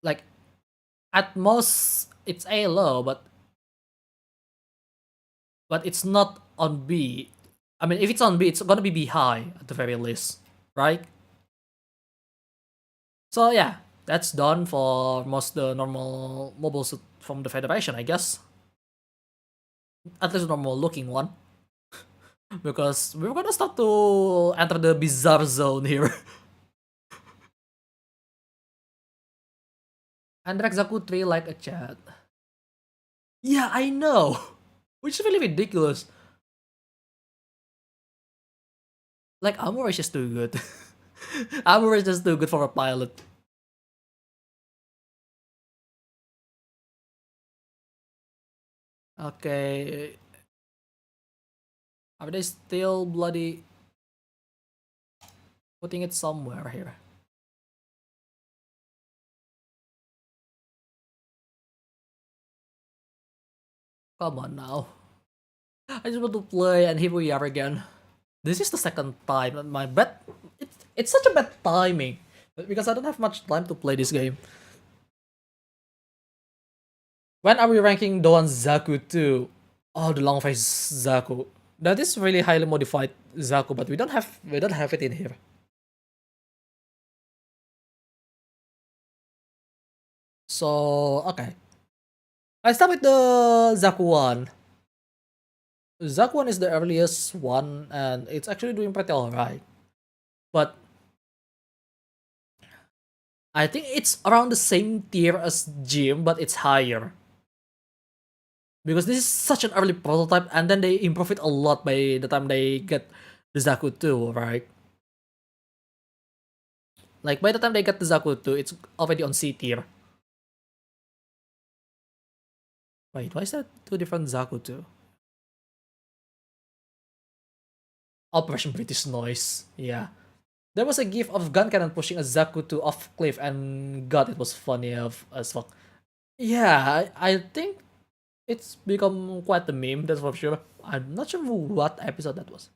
Like at most it's A low, but it's not on B. I mean, if it's on B, it's gonna be B high at the very least, right? So yeah, that's done for most the normal Mobile Suit from the Federation, I guess. At least a normal looking one. Because we're gonna start to enter the bizarre zone here. And Rexaku 3 like a chat. Yeah, I know. Which is really ridiculous. Like, Amor is just too good. Amor is just too good for a pilot. Okay. Are they still bloody putting it somewhere here? Come on now. I just want to play, and here we are again. This is the second time, and my bad. It's such a bad timing because I don't have much time to play this game. When are we ranking Doan Zaku 2? Oh, the long face Zaku. That is really highly modified Zaku, but we don't have it in here. So okay, I start with the Zaku 1. Zaku 1 is the earliest one, and it's actually doing pretty alright. But I think it's around the same tier as Jim, but it's higher. Because this is such an early prototype, and then they improve it a lot by the time they get the Zaku 2, right? Like, by the time they get the Zaku 2, it's already on C tier. Wait, why is that two different Zaku 2? Operation British Noise, yeah. There was a gif of gun cannon pushing a Zaku 2 off cliff, and god, it was funny as fuck. Yeah, I think it's become quite a meme, that's for sure. I'm not sure what episode that was.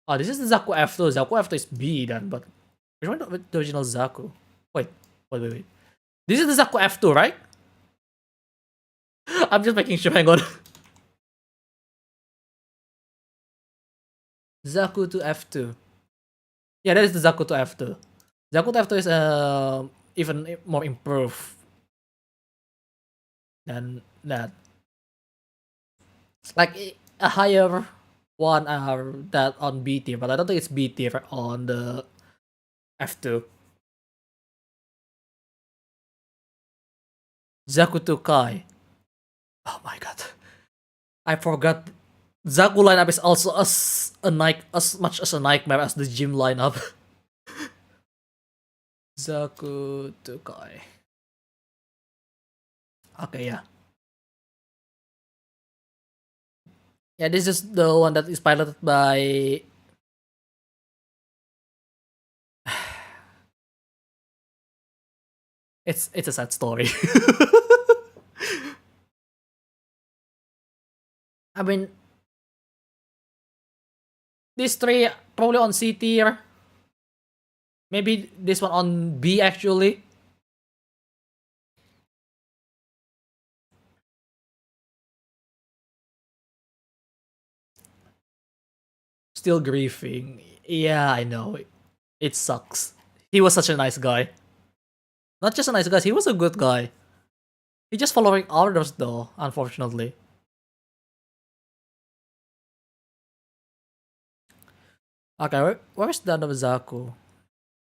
Oh, this is the Zaku F2. Zaku F2 is B then, but which one the original Zaku? Wait. This is the Zaku F2, right? I'm just making sure, hang on. Zaku to F2. Yeah, that is the Zaku to F2. Zaku to F2 is even more improved than that. Like a higher one are that on B tier, but I don't think it's B tier on the F2. Zakuto Kai. Oh my god. I forgot Zaku lineup is also as much as a nightmare as the gym lineup. Zaku Tokai. Okay, yeah. Yeah, this is the one that is piloted by. It's a sad story. I mean, these three probably on C tier. Maybe this one on B actually. Still grieving. Yeah, I know. It sucks. He was such a nice guy. Not just a nice guy, he was a good guy. He just following orders though, unfortunately. Okay, where's the other Zaku?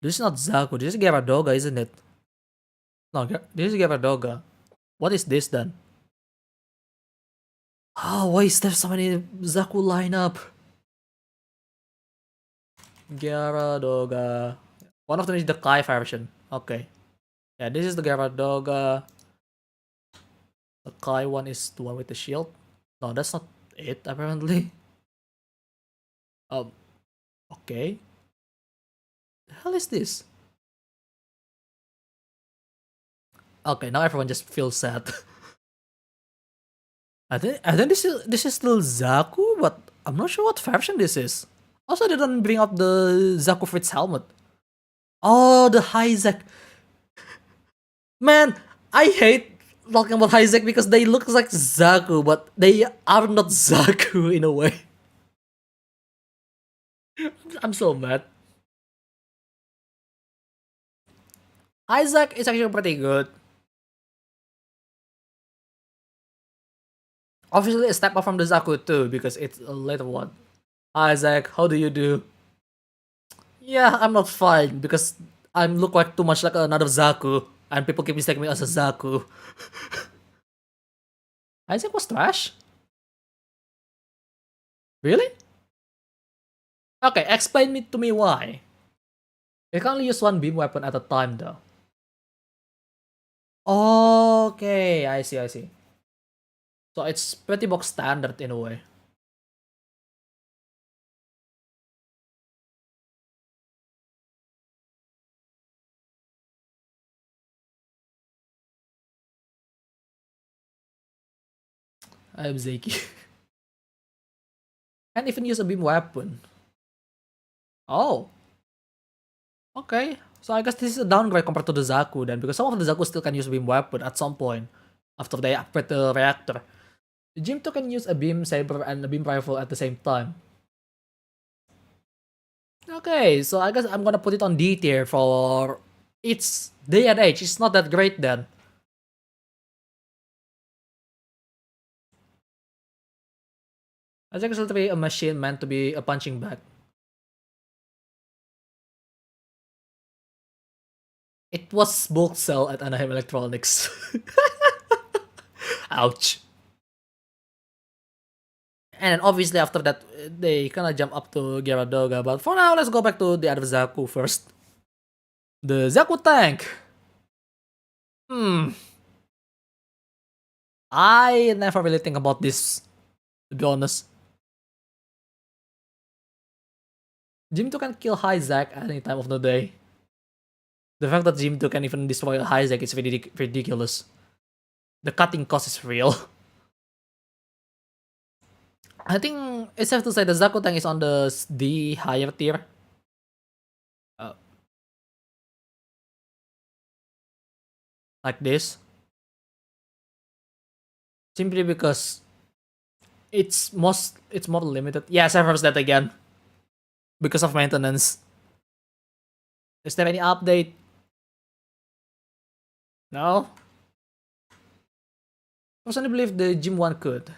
This is not Zaku, this is Gyaradoga, isn't it? No, this is Gyaradoga. What is this then? Oh, why is there so many Zaku lineup? Gyaradoga. One of them is the Kai version. Okay. Yeah, this is the Gyaradoga. The Kai one is the one with the shield. No, that's not it, apparently. Um, okay. The hell is this? Okay, now everyone just feels sad. I think this is still Zaku, but I'm not sure what version this is. Also, they don't bring up the Zaku Fritz helmet. Oh, the Hyzek. Man, I hate talking about Hyzek because they look like Zaku, but they are not Zaku in a way. I'm so mad. Isaac is actually pretty good. Obviously, a step up from the Zaku too because it's a later one. Isaac, how do you do? Yeah, I'm not fine because I look like too much like another Zaku, and people keep mistaking me as a Zaku. Isaac was trash? Really? Okay, explain me to me why. You can only use one beam weapon at a time though. Okay, I see, I see. So it's pretty box standard in a way. I'm Zeki. Can't even use a beam weapon. Oh, okay. So I guess this is a downgrade compared to the Zaku then, because some of the Zaku still can use beam weapon at some point after they upgrade the reactor. The Gym 2 can use a beam saber and a beam rifle at the same time. Okay, so I guess I'm gonna put it on D tier for its day and age. It's not that great then. I think it's literally a machine meant to be a punching bag. It was bulk sell at Anaheim Electronics. Ouch. And obviously after that, they kinda jump up to Gyaradoga. But for now, let's go back to the other Zaku first. The Zaku tank. Hmm. I never really think about this, to be honest. Gym 2 can kill High Zack any time of the day. The fact that Gym 2 can even destroy a High Zack is ridiculous. The cutting cost is real. I think it's safe to say the Zaku tank is on the higher tier. Uh, like this. Simply because it's more limited. Yeah, servers that again. Because of maintenance. Is there any update? No? I personally believe the Gym 1 could.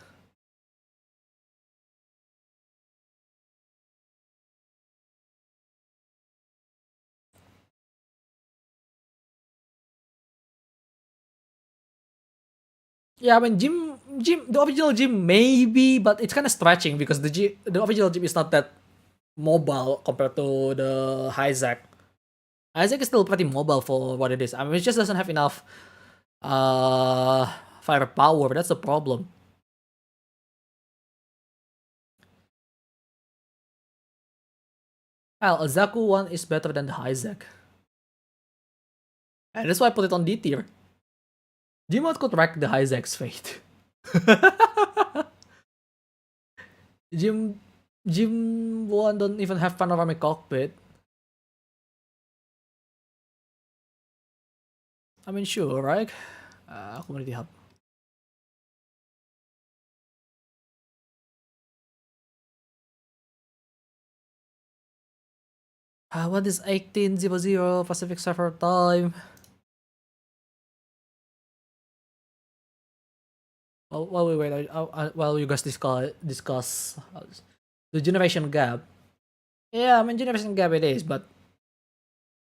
Yeah, I mean Gym, the original gym maybe, but it's kind of stretching because the original gym is not that mobile compared to the Isaac. Isaac is still pretty mobile for what it is. I mean, it just doesn't have enough firepower. That's the problem. Well, a Zaku one is better than the Isaac, and that's why I put it on D tier. Gmod could wreck the Isaac's fate. Gym Gym 1 don't even have panoramic cockpit. I mean, sure, right? Community hub. What is 1800 Pacific server time? While we wait, while you guys discuss the generation gap. Yeah, I mean, generation gap it is, but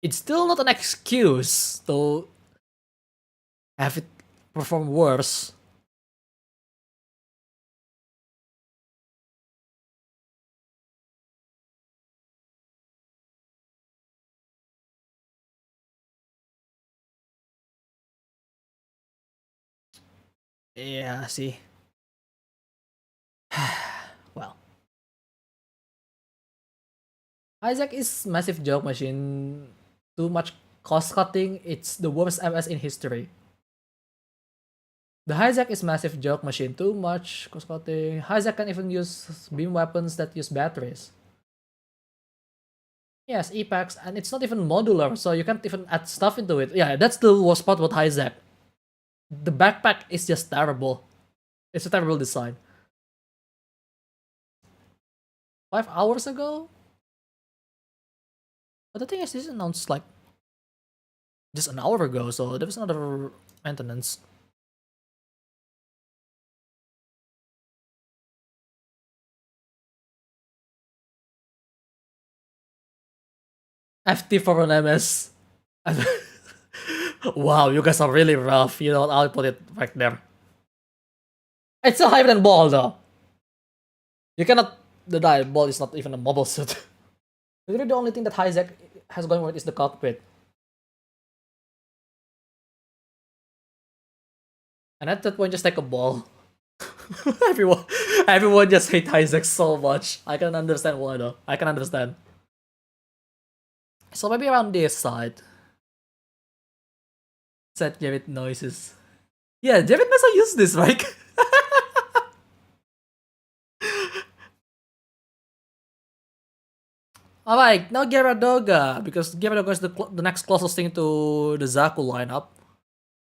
it's still not an excuse to have it perform worse. Yeah, see. Well, Isaac is massive joke machine. Too much cost cutting. It's the worst MS in history. The Hijack is massive joke machine. Too much cost cutting. Hijack can even use beam weapons that use batteries. Yes, E-packs, and it's not even modular, so you can't even add stuff into it. Yeah, that's the worst part about Hijack. The backpack is just terrible. It's a terrible design. 5 hours ago? But the thing is, this announced like just an hour ago, so there was another maintenance. FT for an MS. Wow, you guys are really rough. You know what? I'll put it right there. It's still higher than ball though. You cannot deny ball is not even a mobile suit. Literally the only thing that Hijack has going for it is the cockpit. And at that point, just take a ball. everyone, everyone just hate Hijack so much. I can understand why though. I can understand. So maybe around this side. Set Javid noises. Yeah, Javid Mesa used this, right? Alright, now Gyaradoga, because Gyaradoga is the next closest thing to the Zaku lineup,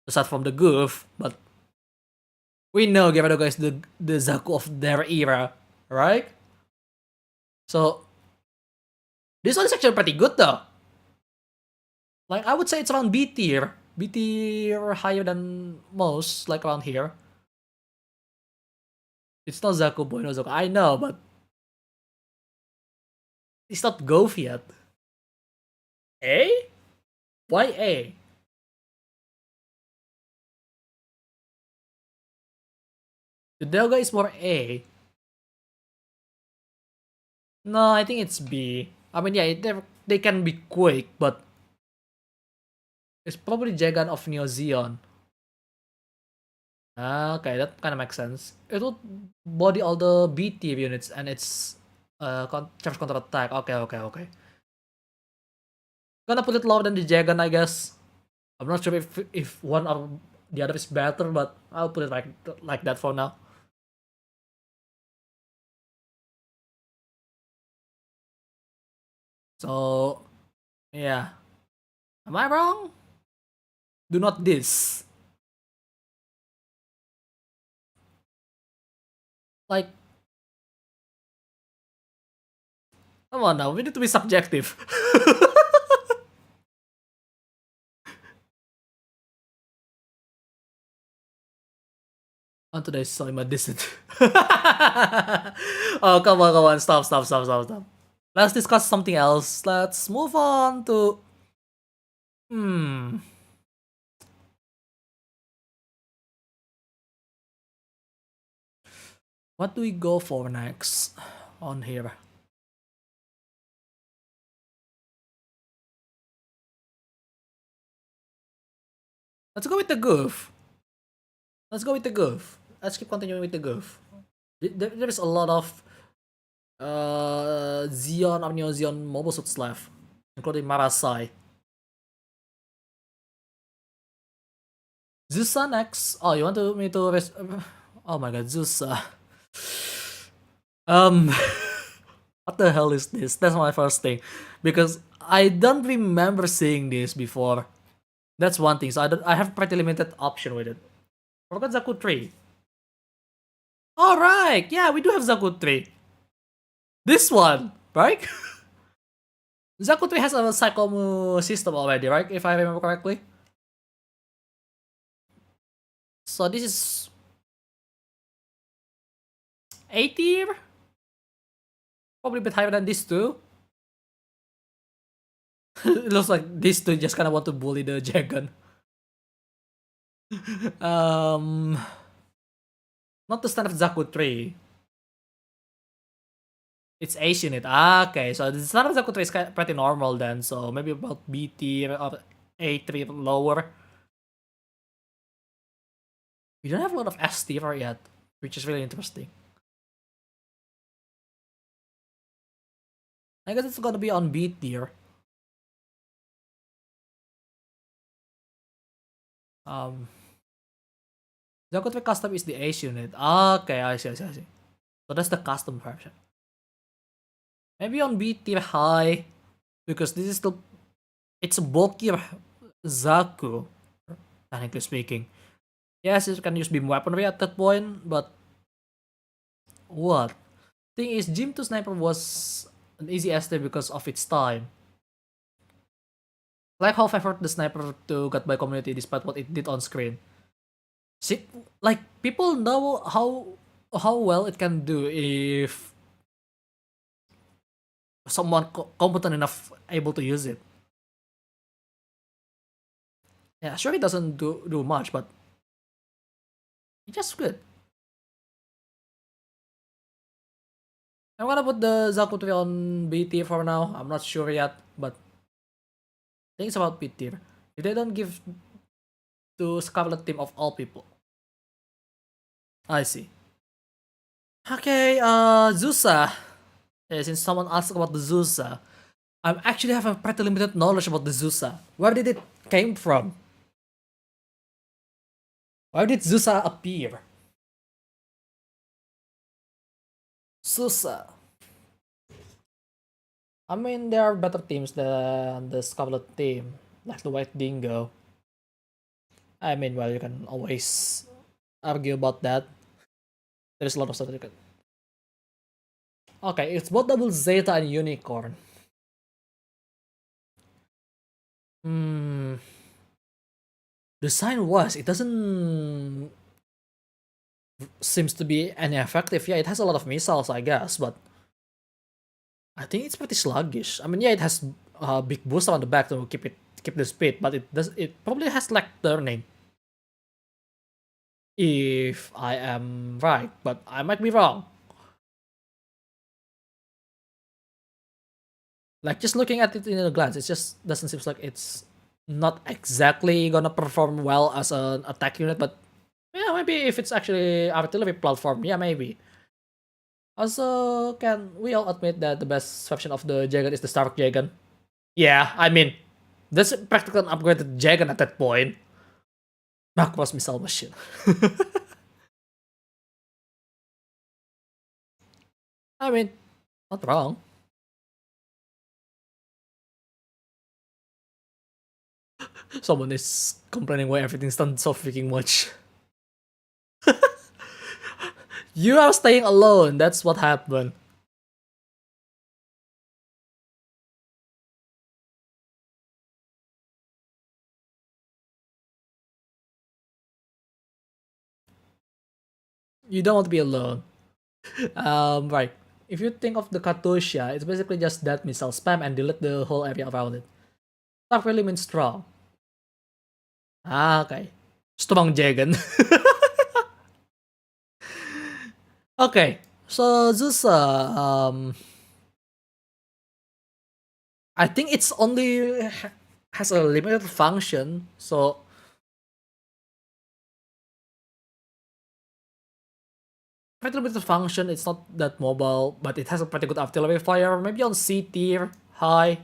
aside from the Goof, but we know Gyaradoga is the Zaku of their era, right? So, this one is actually pretty good though. Like, I would say it's around B tier. B tier higher than most, like around here. It's not Zaku Boy, no Zaku. I know, but it's not Goof yet. A? Why A? The Doga is more A. No, I think it's B. I mean, yeah, they can be quick, but it's probably Jagan of Neo Zeon. Okay, that kind of makes sense. It would body all the B tier units and it's charge counter attack. Okay, okay, okay. Gonna put it lower than the Jagan, I guess. I'm not sure if one or the other is better, but I'll put it like that for now. So yeah, am I wrong? Do not diss. Like, come on now, we need to be subjective. On today's Soima distant. Oh, come on, stop. Let's discuss something else. Let's move on to. Hmm. What do we go for next on here? Let's go with the goof. Let's go with the goof. Let's keep continuing with the goof. There's a lot of Xeon, Amnio Xeon mobile suits left, including Marasai. Zusa next. Oh, you want me to oh my god, Zusa. What the hell is this? That's my first thing, because I don't remember seeing this before. That's one thing. So I have pretty limited option with it. Forgot Zaku 3. Alright, yeah, we do have Zaku 3. This one, right? Zaku 3 has a Psychomu system already, right? If I remember correctly. So this is A tier? Probably a bit higher than this too. It looks like these two just kind of want to bully the Jagan. Not the stand of Zaku 3. It's Ace unit. Ah, okay, so the stand of Zaku 3 is pretty normal then. So maybe about B tier or A tier lower. We don't have a lot of S tier yet, which is really interesting. I guess it's gonna be on B tier. Zaku 3 custom is the Ace unit. Okay, I see. So that's the custom version. Maybe on B tier high, because this is still, it's a bulkier Zaku, technically speaking. Yes, you can use beam weaponry at that point, but what? Thing is, Gym 2 Sniper was an easy S tier because of its time. Like how favored the sniper to got by community despite what it did on screen. See, like people know how well it can do if someone competent enough able to use it. Yeah, sure it doesn't do much, but it's just good. I'm gonna put the Zaku 3 on B tier for now. I'm not sure yet, but things about B tier. If they don't give to Scarlet Team of all people. I see. Okay, Zusa. Yeah, since someone asked about the Zusa, I actually have a pretty limited knowledge about the Zusa. Where did it came from? Why did Zusa appear? Zusa. I mean, there are better teams than the Scarlet team, like the White Dingo. I mean, well, you can always argue about that. There's a lot of stuff that you can. Okay, it's both Double Zeta and Unicorn. Hmm. Design wise, it doesn't seems to be any effective. Yeah, it has a lot of missiles, I guess, but I think it's pretty sluggish. I mean, yeah, it has a big booster on the back to keep the speed, but it probably has like turning. If I am right, but I might be wrong. Like just looking at it in a glance, it just doesn't seem like it's not exactly gonna perform well as an attack unit, but yeah, maybe if it's actually artillery platform, yeah, maybe. Also, can we all admit that the best version of the Jagan is the Stark Jagan? Yeah, I mean, that's practically an upgraded Jagan at that point. Macross missile machine. I mean, not wrong. Someone is complaining why everything's done so freaking much. You are staying alone, that's what happened. You don't want to be alone. Right. If you think of the Katusha, it's basically just that missile spam and delete the whole area around it. That really means strong. Ah, okay. Strong Jagan. Okay, so this I think it's only has a limited function, so pretty limited function. It's not that mobile, but it has a pretty good artillery fire. Maybe on C tier, high.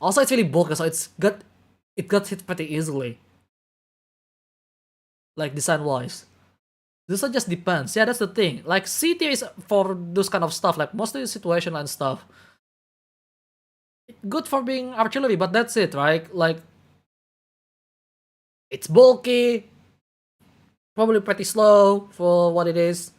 Also, it's really bulky, so it got hit pretty easily. Like design wise, this one just depends. Yeah, that's the thing. Like C tier is for those kind of stuff, like mostly situational and stuff. Good for being artillery, but that's it, right? Like it's bulky, probably pretty slow for what it is.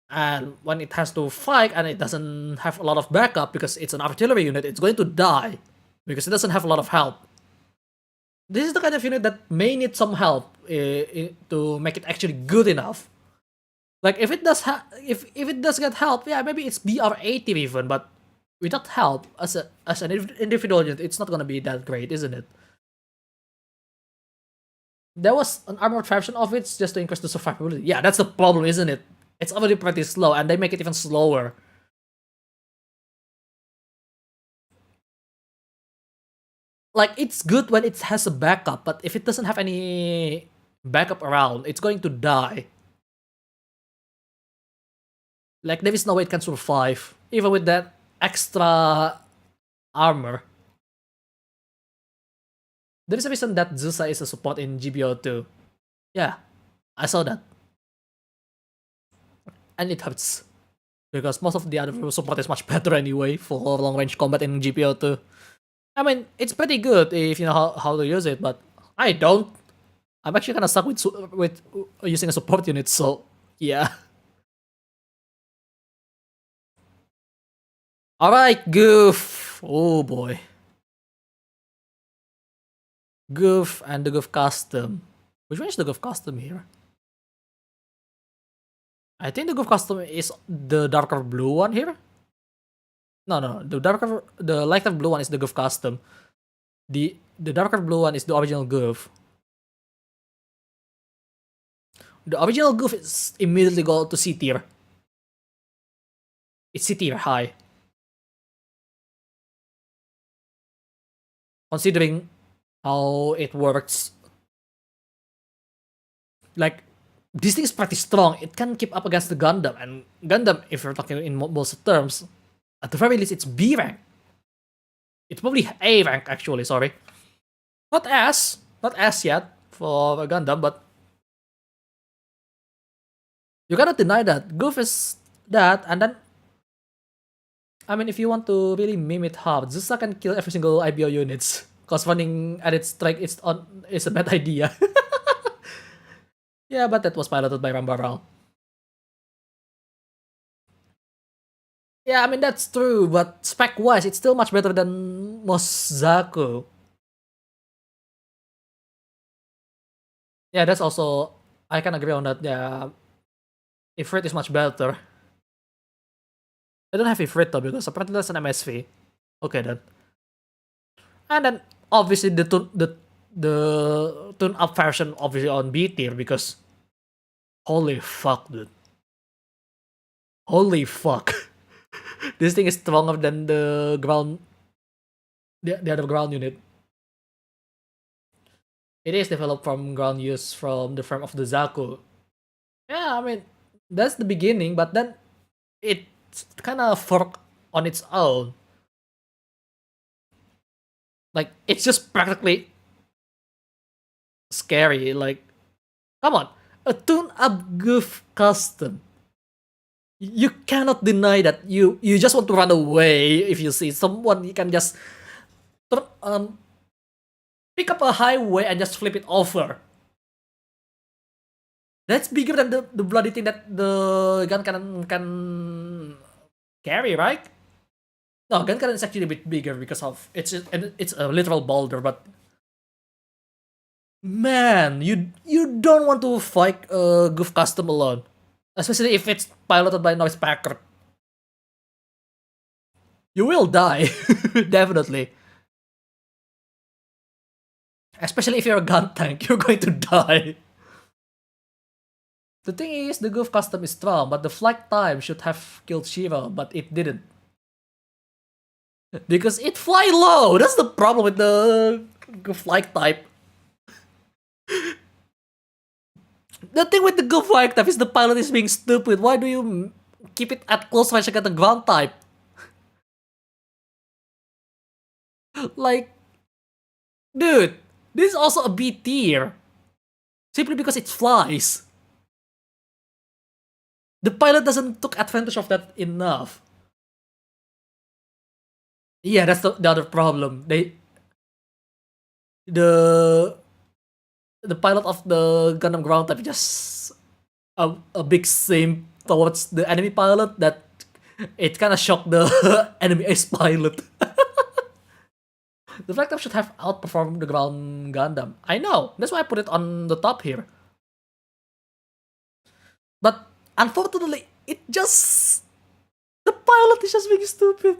And when it has to fight and it doesn't have a lot of backup because it's an artillery unit, it's going to die because it doesn't have a lot of help. This is the kind of unit that may need some help to make it actually good enough. Like if it does if it does get help, yeah, maybe it's BR80 even, but without help as an individual unit, it's not gonna be that great, isn't it? There was an armored version of it just to increase the survivability. Yeah, that's the problem, isn't it? It's already pretty slow, and they make it even slower. Like, it's good when it has a backup, but if it doesn't have any backup around, it's going to die. Like, there is no way it can survive, even with that extra armor. There is a reason that Zusa is a support in GBO2. Yeah, I saw that. And it hurts. Because most of the other support is much better anyway for long range combat in GBO2. I mean, it's pretty good if you know how to use it, but I don't. I'm actually kind of stuck with using a support unit, so yeah. Alright, Goof. Oh boy. Goof and the Goof Custom. Which one is the Goof Custom here? I think the Goof Custom is the darker blue one here. No. The lighter blue one is the Goof Custom. The darker blue one is the original Goof. The original Goof is immediately go to C tier. It's C tier high. Considering how it works. Like, this thing is pretty strong. It can keep up against the Gundam. And Gundam, if you're talking in most terms, at the very least, it's B rank. It's probably A rank, actually, sorry. Not S yet for a Gundam, but you cannot deny that. Goof is that, and then I mean, if you want to really meme it hard, Zusa can kill every single IBO units. Cause running at its strike is a bad idea. Yeah, but that was piloted by Rambaral. Yeah, I mean that's true, but spec wise, it's still much better than most Zaku. Yeah, that's also I can agree on that. Yeah, Ifrit is much better. I don't have Ifrit though because apparently that's an MSV. Okay then. And then obviously the tune up version obviously on B tier because holy fuck, dude. Holy fuck. This thing is stronger than the ground the other ground unit. It is developed from ground use from the frame of the Zaku. Yeah, I mean that's the beginning, but then it's kind of fork on its own. Like it's just practically scary. Like, come on, a tune-up Goof custom. You cannot deny that you just want to run away if you see someone. You can just pick up a highway and just flip it over. That's bigger than the bloody thing that the gun cannon can carry, right? No, gun cannon is actually a bit bigger because of it's a literal boulder, but man, you don't want to fight Goof Custom alone, especially if it's piloted by Noise Packer. You will die, definitely. Especially if you're a gun tank, you're going to die. The thing is, the Goof custom is strong, but the flight time should have killed Shiva, but it didn't. Because it fly low! That's the problem with the flight type. The thing with the Goof flight type is the pilot is being stupid. Why do you keep it at close range against the ground type? Like, dude, this is also a B tier. Simply because it flies. The pilot doesn't took advantage of that enough. Yeah, that's the other problem. The the pilot of the Gundam ground type is just a big simp towards the enemy pilot that it kind of shocked the enemy ace pilot. The Flak type should have outperformed the ground Gundam. I know, that's why I put it on the top here. But unfortunately, it just the pilot is just being stupid.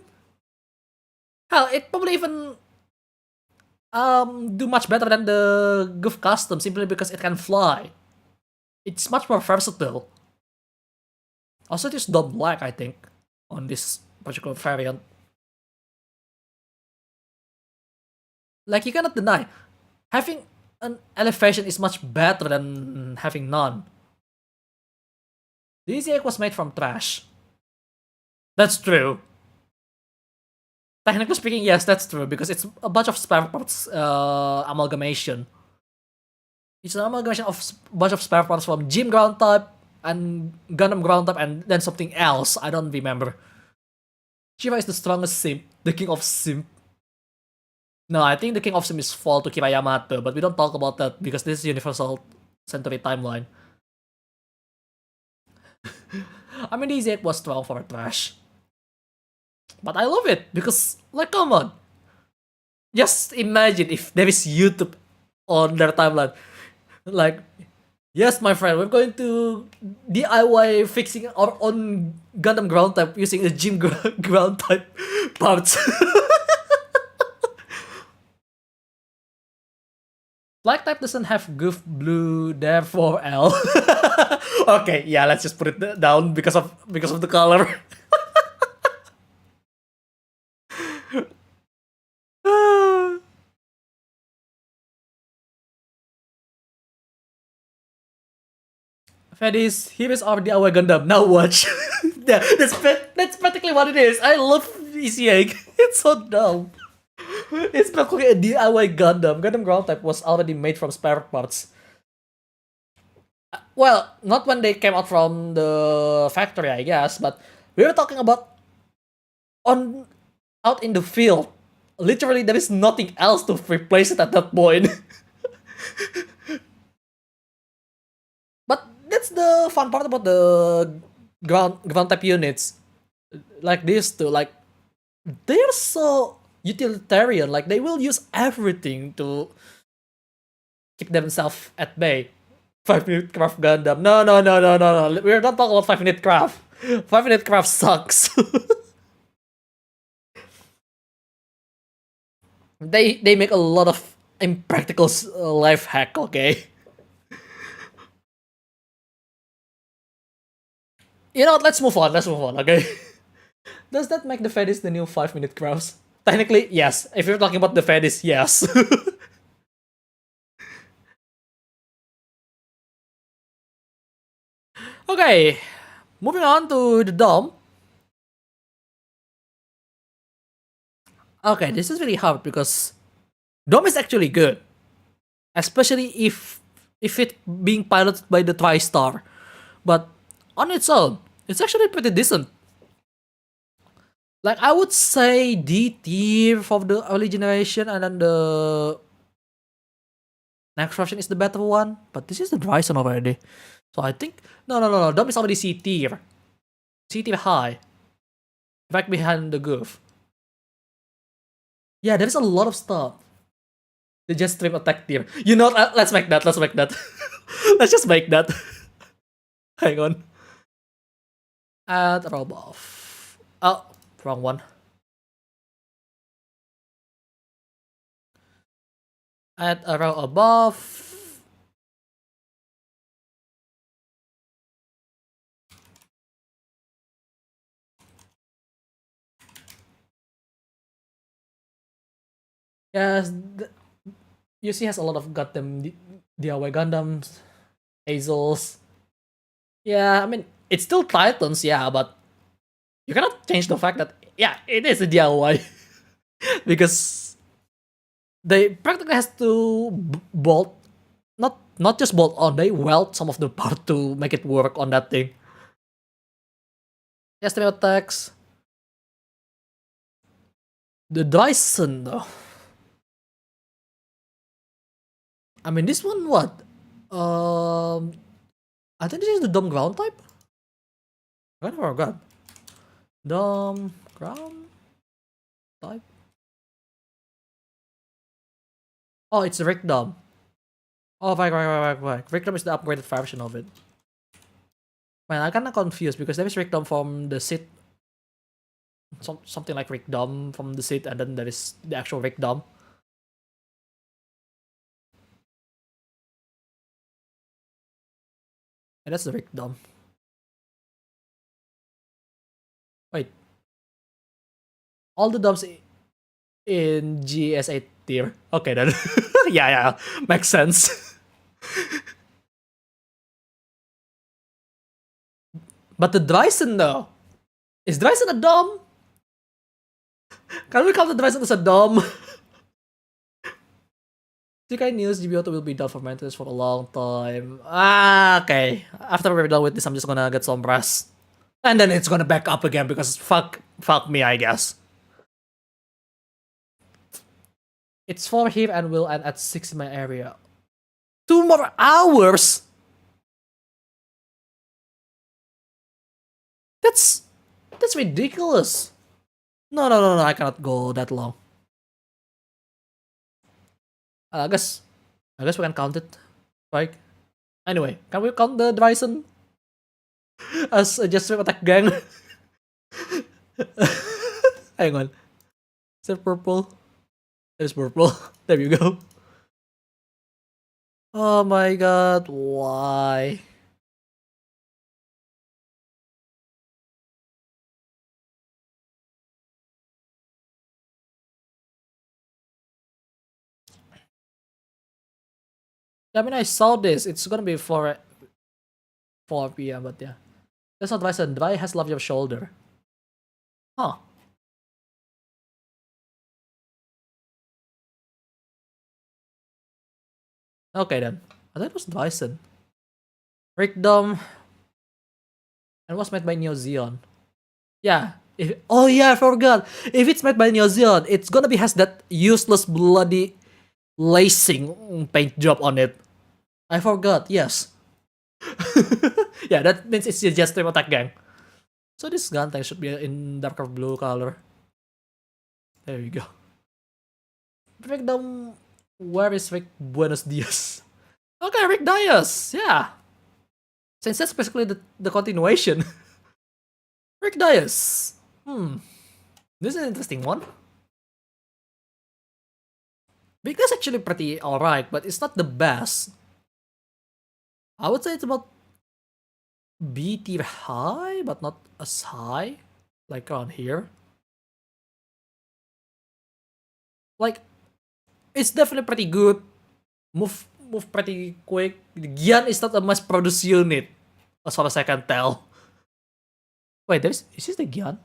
Hell, it probably even do much better than the Goof custom simply because it can fly. It's much more versatile. Also, it is dot black, I think, on this particular variant. Like, you cannot deny, having an elevation is much better than having none. The easy egg was made from trash. That's true. Technically speaking, yes, that's true, because it's a bunch of spare parts amalgamation. It's an amalgamation of a bunch of spare parts from Gym ground type and Gundam ground type and then something else. I don't remember. Shiva is the strongest simp, the king of simp. No, I think the king of simp is fall to Kira Yamato, but we don't talk about that because this is Universal Century timeline. I mean, the Z was strong for trash. But I love it because, like, come on. Just imagine if there is YouTube on their timeline. Like, yes, my friend, we're going to DIY fixing our own Gundam ground type using a gym ground type parts. Black type doesn't have goof blue, therefore L. Okay, yeah, let's just put it down because of the color. Fedis, here is our DIY Gundam. Now watch. Yeah, that's practically what it is. I love Easy Egg. It's so dumb. It's practically a DIY Gundam. Gundam ground type was already made from spare parts. Well, not when they came out from the factory, I guess, but we were talking about out in the field. Literally, there is nothing else to replace it at that point. But that's the fun part about the ground type units. Like these two, like they're so utilitarian. Like they will use everything to keep themselves at bay. 5-minute craft Gundam. No. We're not talking about 5-minute craft. 5-minute craft sucks. They make a lot of impractical life hack. Okay. You know what? Let's move on. Okay. Does that make the Fedis the new 5-minute crafts? Technically, yes. If you're talking about the Fedis, yes. Okay, moving on to the Dom. Okay, this is really hard because Dom is actually good, especially if it being piloted by the TriStar. But on its own, it's actually pretty decent. Like, I would say D tier for the early generation, and then the next version is the better one. But this is the Ryzen already. So I think no. Dom is already C tier. C tier high. Right behind the Goof. Yeah, there's a lot of stuff. They just stream attack tier. You know what? Let's make that. Let's just make that. Hang on. Add roll buff. Oh, wrong one. Add a row above. Yes, UC has a lot of Gundam DIY Gundams, Hazels. Yeah, I mean it's still Titans, yeah, but you cannot change the fact that yeah, it is a DIY because they practically has to bolt, not just bolt on, they weld some of the part to make it work on that thing. Estimate attacks. The Dyson though. I mean this one what? Um I think this is the dumb ground type. I forgot. Dumb ground type. Oh, it's Rick Dumb. Oh, right. Rick Dumb is the upgraded version of it. Man, I'm kinda confused because there is Rick Dumb from the Sith. Something like Rick Dumb from the Sith, and then there is the actual Rick Dumb. And that's the Rick Dumb. Wait. All the Dumbs in GS8 tier. Okay then. yeah. Makes sense. But the Dyson though. Is Dyson a Dom? Can we count the Dyson as a Dom? TK News GBO2 will be done for maintenance for a long time. Okay. After we're done with this, I'm just gonna get some rest. And then it's gonna back up again because fuck me, I guess. It's 4 here and will end at 6 in my area. 2 more hours? That's ridiculous. No, I cannot go that long. I guess we can count it, right? Anyway, can we count the Dyson as a just attack gang? Hang on. Is it purple? There's purple. There you go. Oh my god, why? I mean, I saw this. It's gonna be 4 p.m. But yeah, that's not Dyson. Dry has love your shoulder. Huh? Okay then. I thought it was Dyson. Rickdom and was made by Neo Zeon. Yeah. Oh yeah, I forgot. If it's made by Neo Zeon, it's gonna be has that useless bloody lacing paint job on it. I forgot. Yes. Yeah, that means it's just Team Attack Gang. So this gun tank should be in darker blue color. There you go. Rick Dom, where is Rick Buenos Dias? Okay, Rick Dias, yeah. Since that's basically the continuation. Rick Dias. This is an interesting one. Big is actually pretty alright, but it's not the best. I would say it's about B tier high, but not as high. Like around here. Like, it's definitely pretty good. Move pretty quick. Gian is not a mass produced unit, as far as I can tell. Wait, is this the Gian?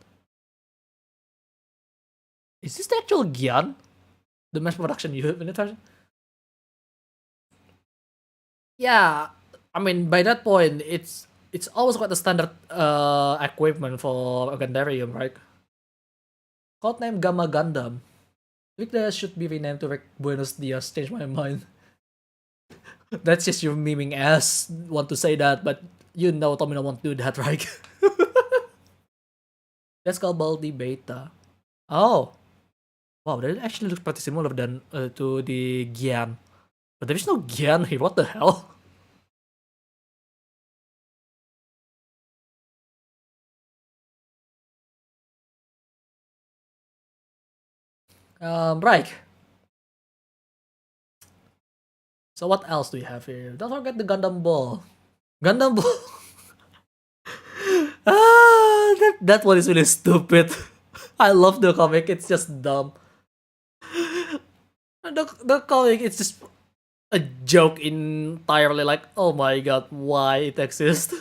Is this the actual Gian? The mass production unit version? Yeah, I mean by that point it's always quite the standard equipment for a Gundarium, right? Codename Gamma Gundam. Victor should be renamed to Rick Buenos Dias. Change my mind. That's just your memeing ass want to say that, but you know Tomino won't do that, right? That's called Baldi Beta. Oh. Wow, that actually looks pretty similar than to the Gian. But there is no Gian here, what the hell? Right. So what else do you have here? Don't forget the Gundam Ball. Gundam Ball. That one is really stupid. I love the comic. It's just dumb. The comic, it's just a joke entirely. Like, oh my god, why it exists?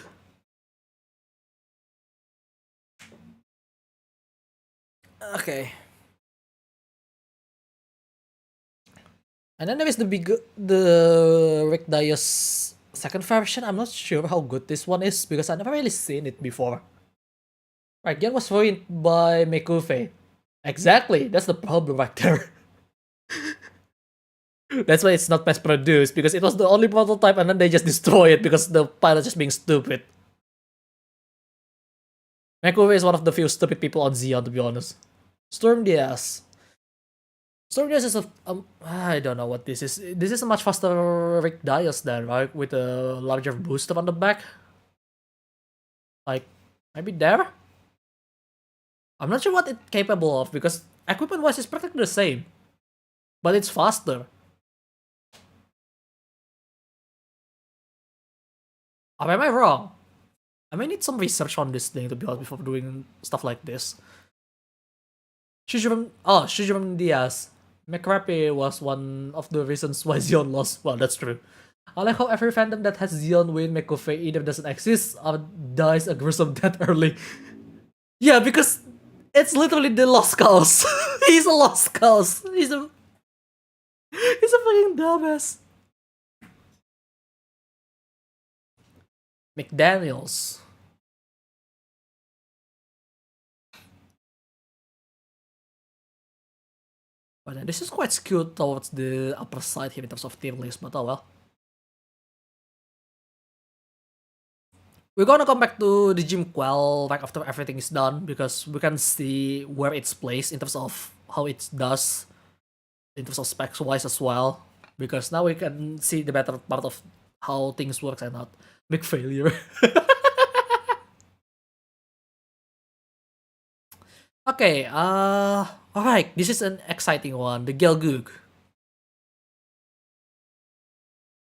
Okay. And then there is the Rick Dias second version. I'm not sure how good this one is because I've never really seen it before. Right, Gian was ruined by Mekufe. Exactly, that's the problem right there. That's why it's not mass produced, because it was the only prototype and then they just destroy it because the pilot just being stupid. Mekufe is one of the few stupid people on Xeon, to be honest. Storm Diaz. Storm Diaz is a I don't know what this is. This is a much faster Rick Dias then, right? With a larger booster on the back. Like, maybe there? I'm not sure what it's capable of because equipment-wise it's practically the same. But it's faster. Or am I wrong? I may need some research on this thing to be honest before doing stuff like this. Shujuram Diaz. McCrappy was one of the reasons why Xeon lost. Well, that's true. I like how every fandom that has Xeon win Mekufe either doesn't exist or dies a gruesome death early. Yeah, because it's literally the lost cause. He's a lost cause. He's a fucking dumbass. McDaniels. But then this is quite skewed towards the upper side here in terms of tier list, but oh well. We're gonna come back to the Gym Quell right after everything is done because we can see where it's placed in terms of how it does, in terms of specs wise as well. Because now we can see the better part of how things work and not big failure. Okay, alright, this is an exciting one, the Gelgoog.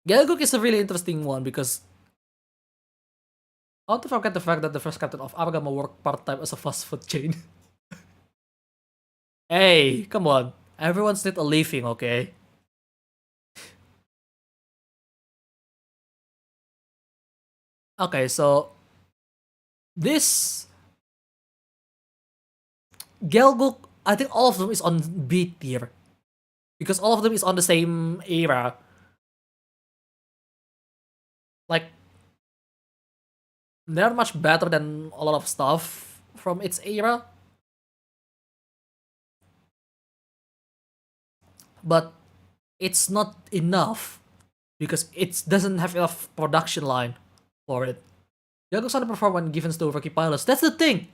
Gelgoog is a really interesting one because I want to forget the fact that the first captain of Argama worked part-time as a fast food chain. Hey, come on. Everyone's need a living, okay? Okay, so this Gelgoog, I think all of them is on B tier. Because all of them is on the same era. Like, they're much better than a lot of stuff from its era. But it's not enough because it doesn't have enough production line for it. Gelgoog's underperform when given to rookie pilots. That's the thing.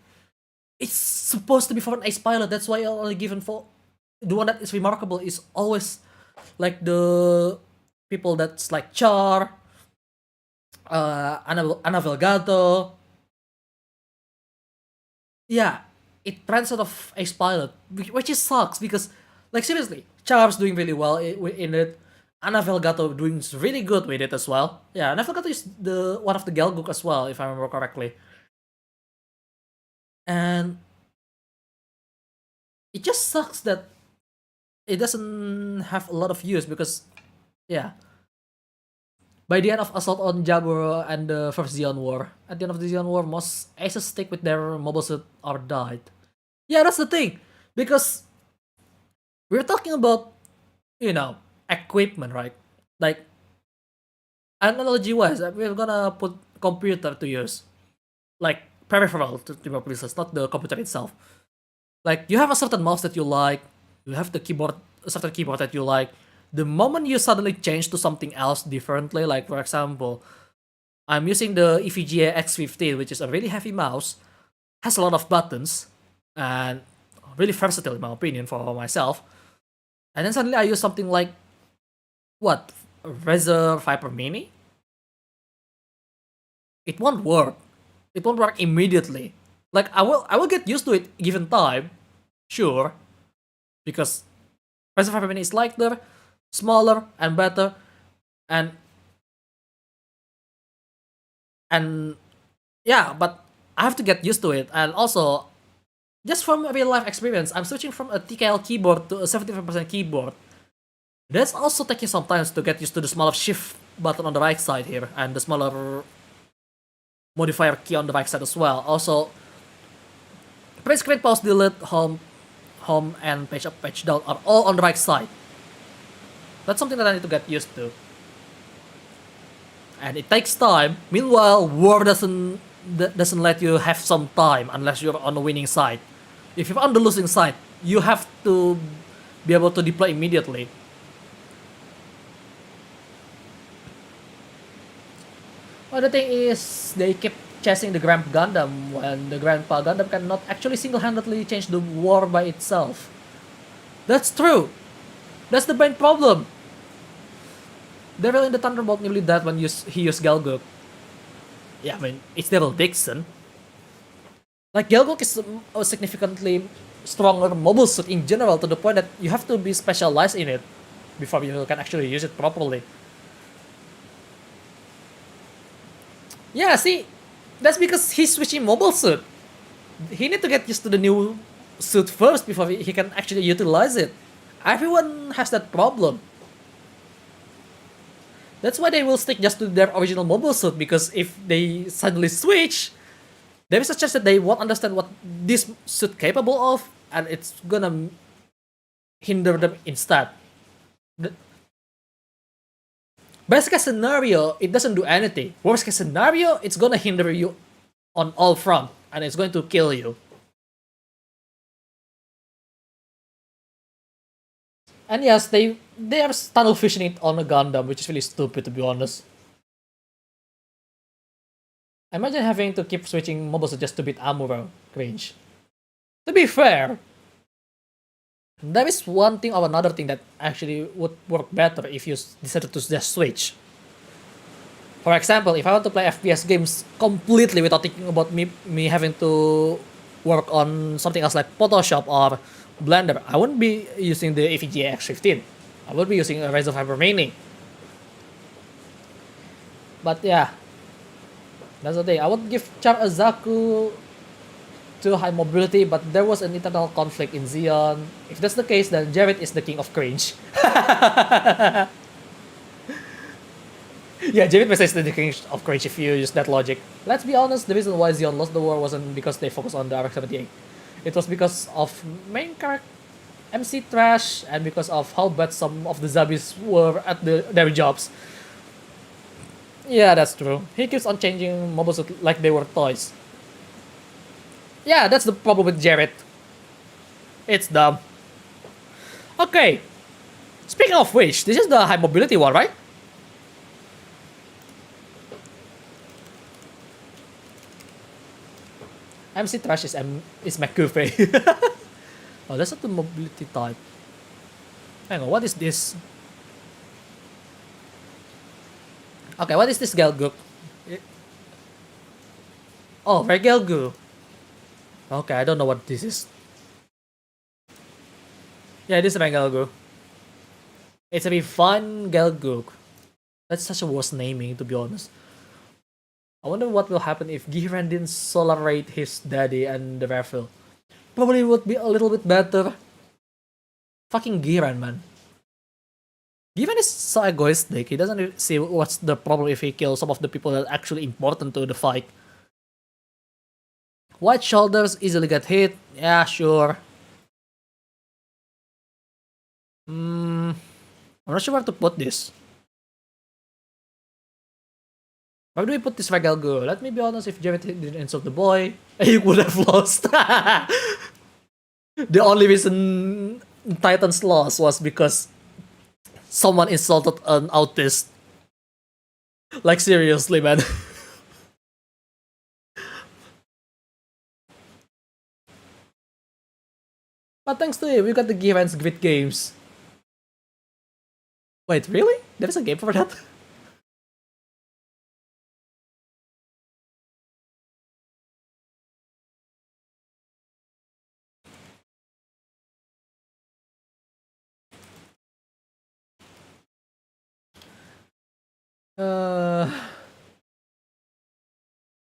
It's supposed to be for an ace pilot. That's why only given for the one that is remarkable is always like the people that's like Char, Anna Velgato. Yeah, it runs out of ace pilot, which is sucks because, like seriously, Char's doing really well in it. Anna Velgato doing really good with it as well. Yeah, Anna Velgato is the one of the Gelgoog as well, if I remember correctly. And it just sucks that it doesn't have a lot of use because, yeah. By the end of Assault on Jaburo and the first Xeon War, at the end of the Xeon War, most aces stick with their mobile suit or died. Yeah, that's the thing. Because we're talking about, equipment, right? Like, analogy wise, we're gonna put computer to use. Like, peripheral to be more precise, not the computer itself. Like, you have a certain mouse that you like, you have the keyboard, a certain keyboard that you like. The moment you suddenly change to something else differently, like for example, I'm using the EVGA X15, which is a really heavy mouse, has a lot of buttons, and really versatile in my opinion for myself. And then suddenly I use something like, what, Razer Viper Mini? It won't work. It won't work immediately. Like I will get used to it given time, sure, because Razer Viper Mini is lighter, smaller, and better, and yeah, but I have to get used to it. And also, just from a real life experience, I'm switching from a TKL keyboard to a 75% keyboard. That's also taking some time to get used to the smaller shift button on the right side here, and the smaller modifier key on the right side as well. Also, press screen pause, delete, home, and page up, page down are all on the right side. That's something that I need to get used to. And it takes time. Meanwhile, war doesn't let you have some time unless you're on the winning side. If you're on the losing side, you have to be able to deploy immediately. Well, the thing is, they keep chasing the Grandpa Gundam when the Grandpa Gundam cannot actually single-handedly change the war by itself. That's true. That's the main problem. Daryl in the Thunderbolt nearly died when he used Galguk. Yeah, I mean, it's Daryl Dixon. Like, Galguk is a significantly stronger mobile suit in general, to the point that you have to be specialized in it before you can actually use it properly. Yeah, see, that's because he's switching mobile suit. He need to get used to the new suit first before he can actually utilize it. Everyone has that problem. That's why they will stick just to their original mobile suit, because if they suddenly switch, there is a chance that they won't understand what this suit capable of, and it's gonna hinder them instead. Best case scenario, it doesn't do anything. Worst case scenario, it's gonna hinder you on all front, and it's going to kill you. And yes, they are tunnel fishing it on a Gundam, which is really stupid, to be honest. Imagine having to keep switching mobiles just to beat Amuro. Cringe. To be fair, there is one thing or another thing that actually would work better if you decided to just switch. For example, if I want to play FPS games completely without thinking about me having to work on something else like Photoshop or Blender, I wouldn't be using the EVGA X15. I would be using a Rise of Hyper Mini. But yeah, that's the thing. I would give Char Azaku to high mobility, but there was an internal conflict in Xeon. If that's the case, then Jared is the king of cringe. Yeah, Jared is the king of cringe if you use that logic. Let's be honest, the reason why Xeon lost the war wasn't because they focused on the RX-78. It was because of main character MC trash, and because of how bad some of the zombies were at their jobs. Yeah, that's true. He keeps on changing mobile suit like they were toys. Yeah, that's the problem with Jared. It's dumb. Okay. Speaking of which, this is the high mobility one, right? MC Trash is McCuffey. Oh, that's not the mobility type. Hang on, what is this? Okay, what is this Gelgook? Oh, Regelgu. Okay, I don't know what this is. Yeah, this is Regelgu. It's a very fun Gelgook. That's such a worse naming, to be honest. I wonder what will happen if Giran didn't solarate his daddy and the rifle. Probably would be a little bit better. Fucking Giran, man. Giran is so egoistic. He doesn't see what's the problem if he kills some of the people that are actually important to the fight. White shoulders easily get hit. Yeah, sure. I'm not sure where to put this. Where do we put this Regalgo? Let me be honest, if Jared didn't insult the boy, he would have lost. The only reason Titans lost was because someone insulted an autist. Like, seriously, man. But thanks to him, we got the Giran's Grid games. Wait, really? There is a game for that?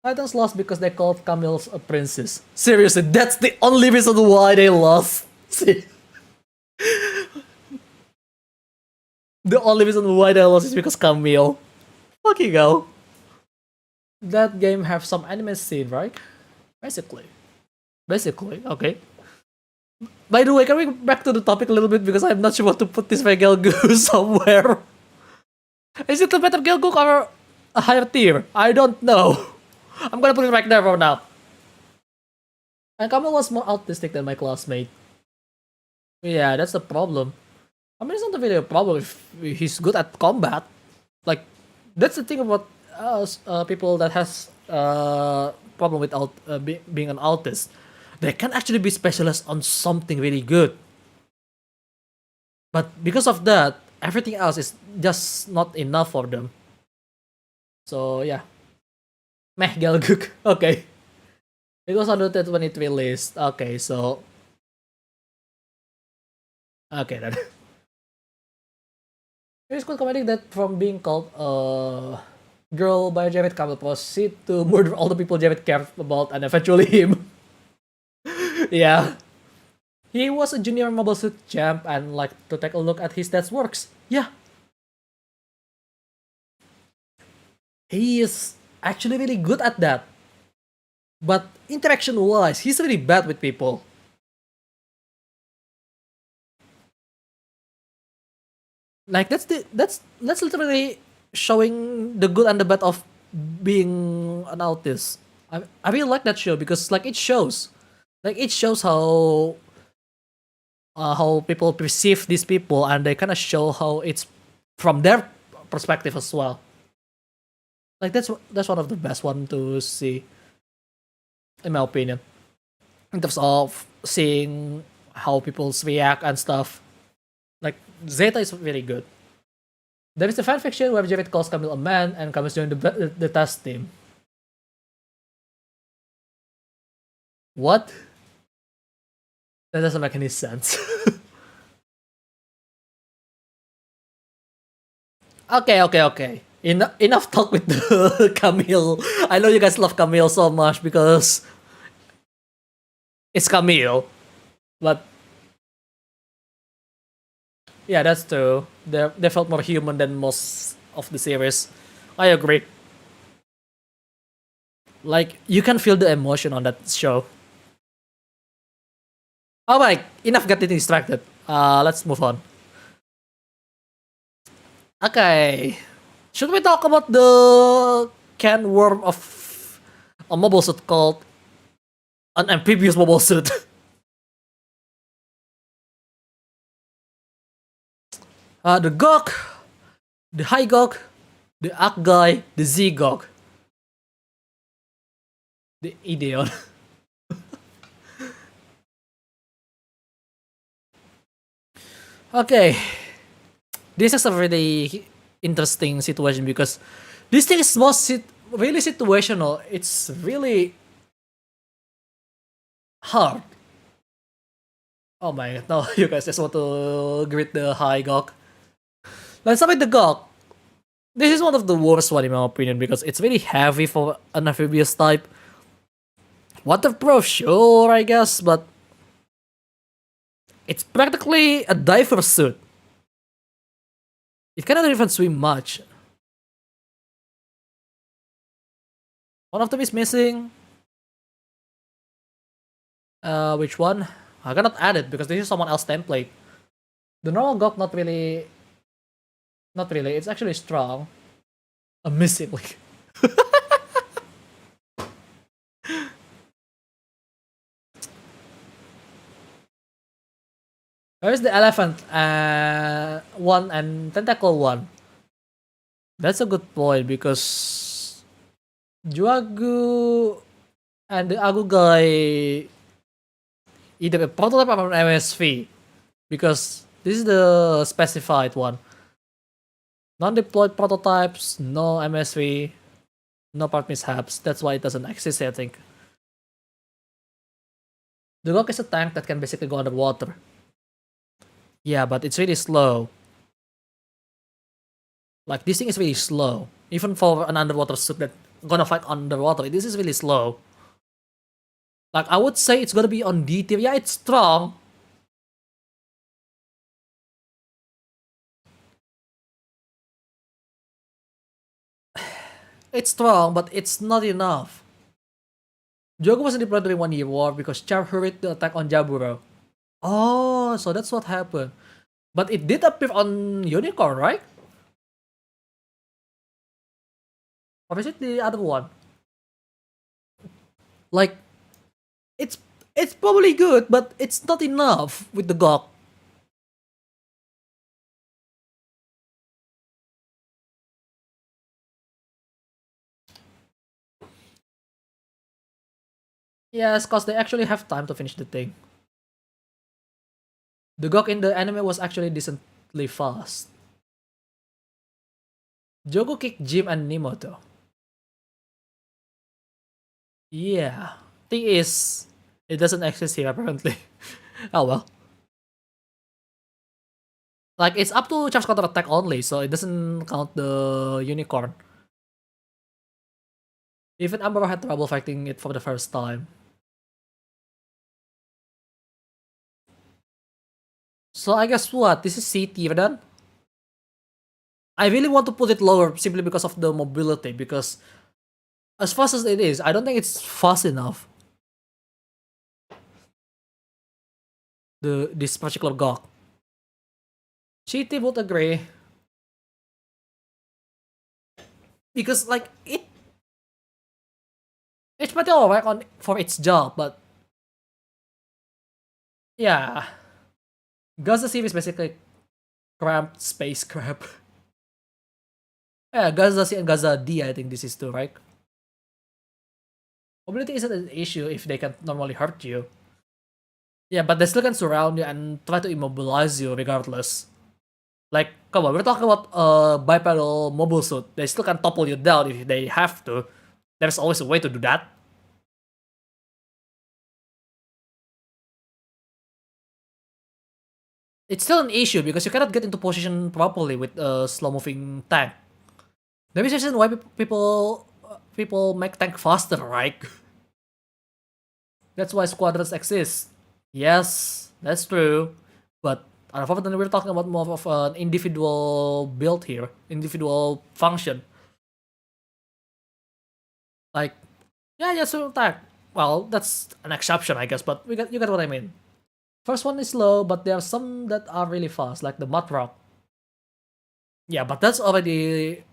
Titans lost because they called Camille a princess. Seriously, that's the only reason why they lost. See? The only reason why they lost is because Camille. Fucking hell. That game have some anime scene, right? Basically. Basically, okay. By the way, can we go back to the topic a little bit because I'm not sure what to put this Vegelgu somewhere. Is it a better Gelgook or a higher tier? I don't know. I'm gonna put it right there for now. And Camille was more autistic than my classmate. Yeah, that's the problem. I mean, it's not really a problem if he's good at combat. Like, that's the thing about people that has problem with being an autist. They can actually be specialists on something really good. But because of that, everything else is just not enough for them. So yeah. Meh Galguk. Okay. It was anoted when it released. Okay, so okay then. It's quite commenting that from being called girl by Javid Campbell proceed to murder all the people Javid cared about and eventually him. Yeah. He was a junior Mobile Suit champ and like to take a look at his dad's works. Yeah. He is actually really good at that. But interaction wise, he's really bad with people. Like that's literally showing the good and the bad of being an autist. I really like that show because like it shows how people perceive these people and they kind of show how it's from their perspective as well. Like that's one of the best one to see, in my opinion, in terms of seeing how people react and stuff. Like Zeta is really good. There is a fanfiction where Javid calls Camille a man and Camille joins the task team. What? That doesn't make any sense. Okay. Enough talk with the Camille. I know you guys love Camille so much because it's Camille. But yeah, that's true. They felt more human than most of the series. I agree. Like you can feel the emotion on that show. Alright, enough getting distracted. Let's move on. Okay. Should we talk about the can worm of a mobile suit called an amphibious mobile suit? The Gok, the High Gok, the Ak guy, the Z Gok, the Ideon. Okay. This is a really interesting situation because this thing is really situational. It's really hard. Oh my god, no, you guys just want to greet the High Gok. Let's start with the Gok. This is one of the worst one in my opinion because it's really heavy for an amphibious type. Waterproof, sure, I guess, but it's practically a diver suit. It cannot even swim much. One of them is missing. Which one? I cannot add it because this is someone else's template. The normal Gok not really. Not really. It's actually strong. I'm missing like. Where's the elephant one and tentacle one? That's a good point because Juagu and the Agu guy either a prototype or an MSV because this is the specified one. Non-deployed prototypes, no MSV, no part mishaps. That's why it doesn't exist, I think. The Gok is a tank that can basically go underwater. Yeah, but it's really slow. Like, this thing is really slow. Even for an underwater suit that gonna fight underwater, this is really slow. Like, I would say it's gonna be on D tier. Yeah, it's strong. it's strong, but it's not enough. Jogo wasn't deployed during 1 year war because Char hurried to attack on Jaburo. Oh, so that's what happened. But it did appear on Unicorn, right? Or is it the other one? Like, it's it's probably good, but it's not enough with the GOG. Yes, cause they actually have time to finish the thing. The GOG in the anime was actually decently fast. Jogo kicked Jim and Nemo though. Yeah. Thing is, it doesn't exist here apparently. Oh well. Like, it's up to charge counter attack only, so it doesn't count the unicorn. Even Amber had trouble fighting it for the first time. So I guess what? This is C tier then? I really want to put it lower simply because of the mobility, because as fast as it is, I don't think it's fast enough. This particular GOG. CT would agree. Because like it's pretty alright on for its job, but yeah. Gaza C is basically cramped space crap. Yeah, Gaza C and Gaza D, I think this is too, right? Mobility isn't an issue if they can normally hurt you. Yeah, but they still can surround you and try to immobilize you regardless. Like, come on, we're talking about bipedal mobile suit. They still can topple you down if they have to. There's always a way to do that. It's still an issue because you cannot get into position properly with a slow-moving tank. Maybe that's reason why people make tank faster, right? That's why squadrons exist. Yes, that's true. But unfortunately, we're talking about more of an individual build here, individual function. Like, yeah, so attack. Well, that's an exception, I guess, but you get what I mean. First one is slow, but there are some that are really fast, like the mud rock. Yeah, but that's already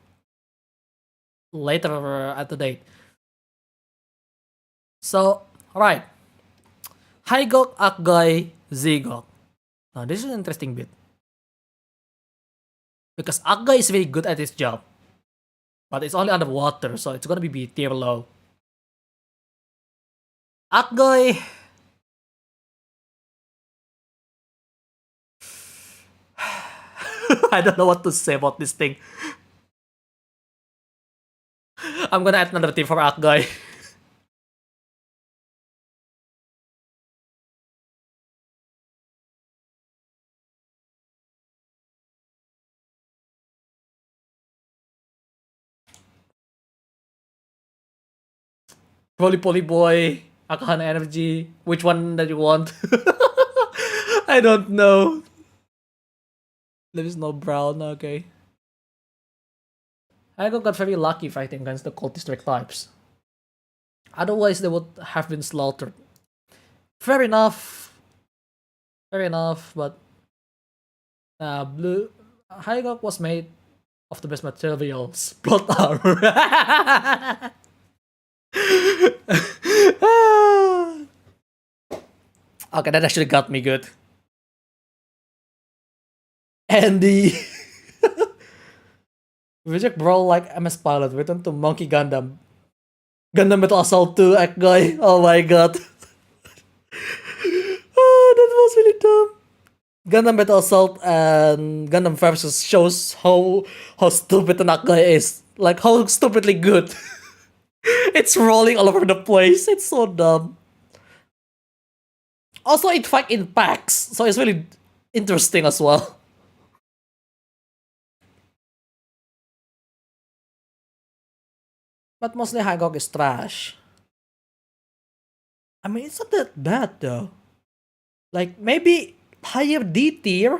later at the date. So, alright. Hygok, Akgai, Zigok. Now, this is an interesting bit. Because Akgai is very good at his job. But it's only underwater, so it's gonna be B tier low. Akgai. I don't know what to say about this thing. I'm gonna add another tier for Akgai. Poly Poly Boy, Akahana Energy. Which one that you want? I don't know. There is no brown, okay. I got very lucky fighting against the cultistic types. Otherwise, they would have been slaughtered. Fair enough. Fair enough, but blue Hygok was made of the best materials. Plot armor. Okay, that actually got me good. Andy. Reject Brawl like MS Pilot. Return to Monkey Gundam. Gundam Battle Assault 2 Act Guy. Oh my god. Oh, that was really dumb. Gundam Battle Assault and Gundam Versus shows how stupid an guy is. Like, how stupidly good. It's rolling all over the place. It's so dumb. Also, it fight in packs, so it's really interesting as well. But mostly Hygok is trash. I mean, it's not that bad though. Like, maybe higher D tier?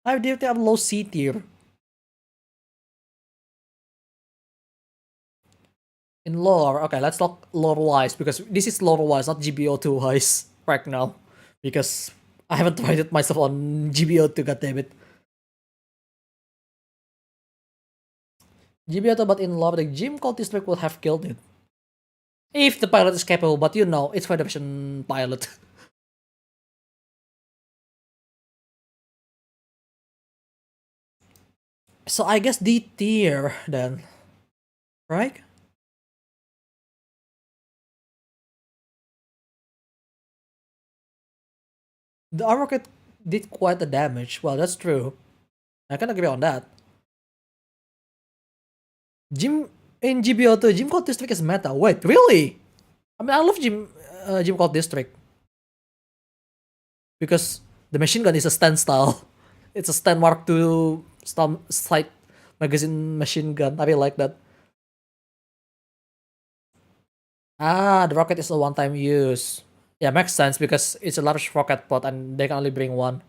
Higher D tier and low C tier. In lore, okay, let's talk lore-wise, because this is lore-wise, not GBO2 wise right now. Because I haven't tried it myself on GBO2, goddammit. GBO2, but in lore, the Gym Cult District would have killed it. If the pilot is capable, but you know, it's Federation pilot. So I guess D tier then, right? The armor kit did quite the damage. Well, that's true. I can agree on that. Gym in GBO2, Gym Cult District is meta. Wait, really? I mean, I love Gym Cult District because the machine gun is a stand style. It's a stand Mark II sight magazine machine gun. I really like that. Ah, the rocket is a one-time use. Yeah, makes sense because it's a large rocket pod and they can only bring one.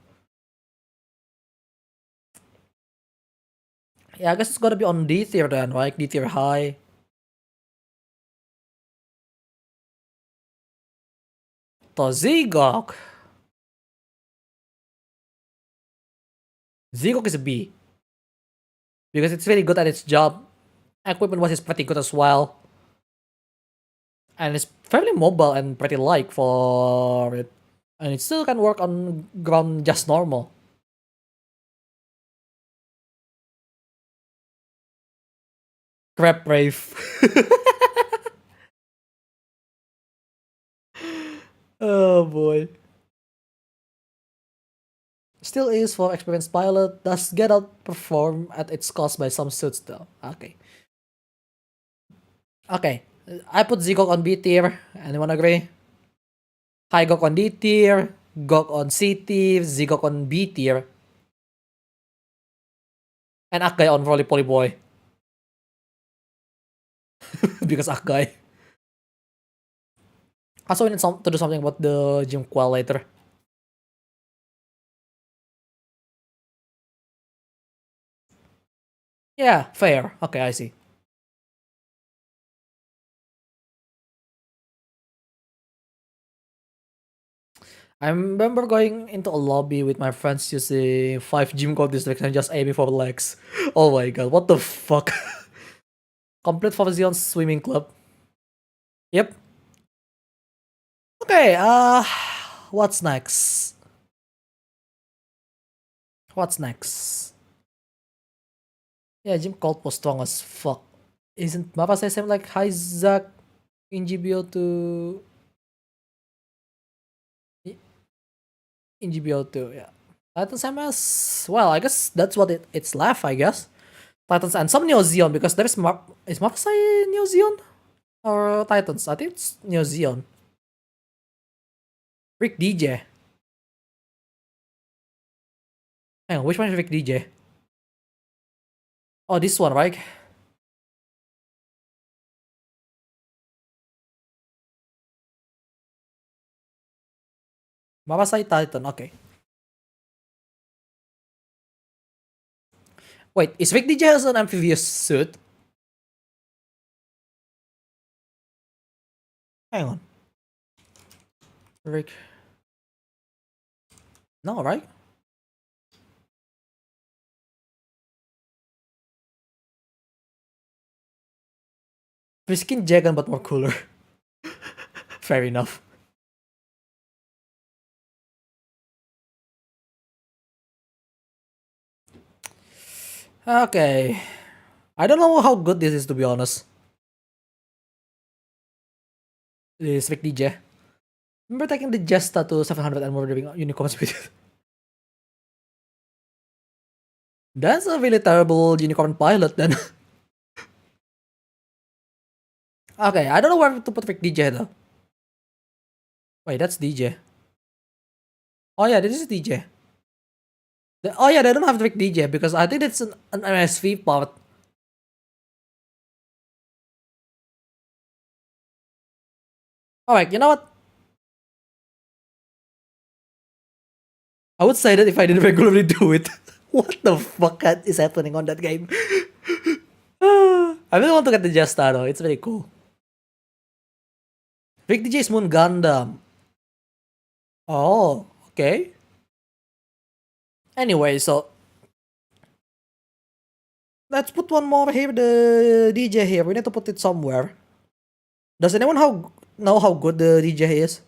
Yeah, I guess it's gotta be on D tier then, right? D tier high. To Zigok. Zigok is a B. Because it's very good at its job. Equipment was is pretty good as well. And it's fairly mobile and pretty light for it. And it still can work on ground just normal. Crap Brave. Oh boy. Still is for experienced pilot, does get outperformed at its cost by some suits though. Okay. Okay. I put Zigok on B tier. Anyone agree? Higok on D tier, Gok on C tier, Zigok on B tier, and Akai on Roly Poly Boy. Because Akai. Also, we need to do something about the Gym Qual later. Yeah, fair. Okay, I see. I remember going into a lobby with my friends using 5 gym code districts and just aiming for legs. Oh my god, what the fuck? Complete Favazion swimming club. Yep. Okay, what's next? What's next? Yeah, Jim Colt was strong as fuck. Isn't Mapasai same like Hyzak in GBO2? In GBO2, yeah. Titans MS, well, I guess that's what it's left, I guess. Titans and some Neo Zeon because there's is Mapasai Neo Zeon? Or Titans? I think it's Neo Zeon. Rick DJ. Hang on, which one is Rick DJ? Oh, this one, right? Mapasai Titan, okay. Wait, is Rick DJ has an amphibious suit? Hang on. Rick. No, right? Friskin Jagan but more cooler. Fair enough. Okay. I don't know how good this is, to be honest. This Rick DJ. Remember taking the Jesta to 700 and more doing unicorns with it? That's a really terrible unicorn pilot then. Okay, I don't know where to put Rick DJ though. Wait, that's DJ. Oh yeah, this is DJ. Oh yeah, they don't have Rick DJ because I think it's an MSV part. Alright, you know what? I would say that if I didn't regularly do it. What the fuck is happening on that game? I really want to get the Jesta though, it's very cool. Rick DJ's Moon Gundam. Oh, okay. Anyway, so let's put one more here, the DJ here. We need to put it somewhere. Does anyone know how good the DJ is?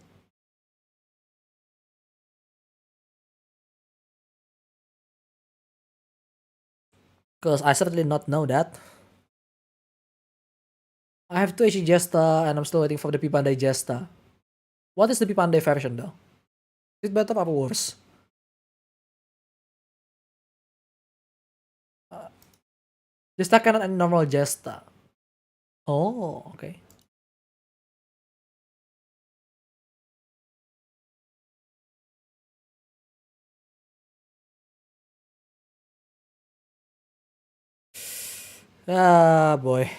Because I certainly not know that. I have 2 HE Jesta and I'm still waiting for the Pipandai Jesta. What is the Pipandai version though? Is it better or worse? Jesta Cannon and normal Jesta. Oh, okay. Ah, boy.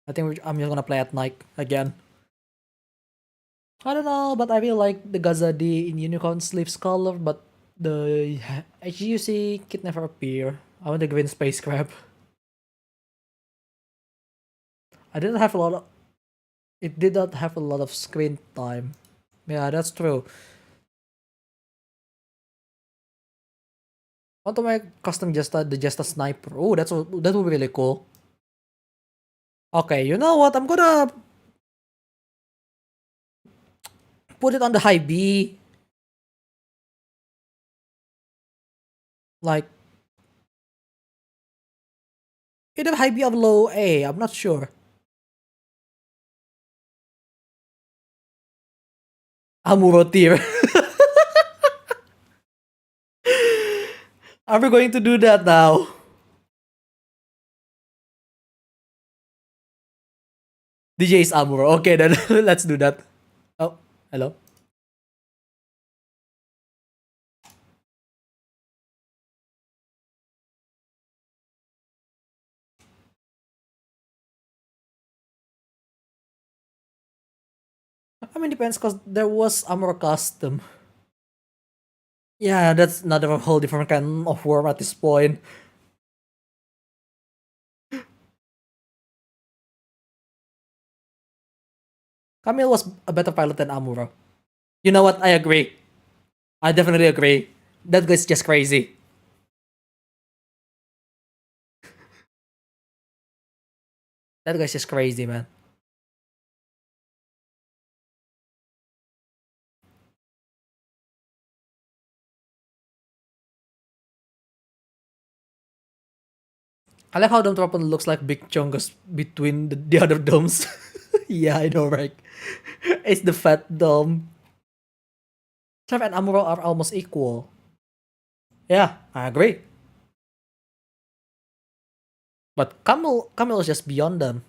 I think I'm just gonna play at night again. I don't know, but I really like the Gazadi in Unicorn Sleeves color, but the HUC kit never appear. I want the green space crab. I didn't have a lot of. It did not have a lot of screen time. Yeah, that's true. I want to make custom Jesta, the Jesta Sniper. Oh, that would be really cool. Okay, you know what? I'm gonna put it on the high B. Like, either high B or low A. I'm not sure. Amuro tier. Are we going to do that now? DJ is Amuro. Okay, then let's do that. Oh, hello. I mean, depends because there was Amuro custom. Yeah, that's another whole different kind of worm at this point. Camille was a better pilot than Amuro. You know what? I agree. I definitely agree. That guy's just crazy. That guy's just crazy, man. I like how Dome Tropon looks like big chungus between the other domes. Yeah, I know, right? It's the fat dome. Trev and Amuro are almost equal. Yeah, I agree. But Camille is just beyond them.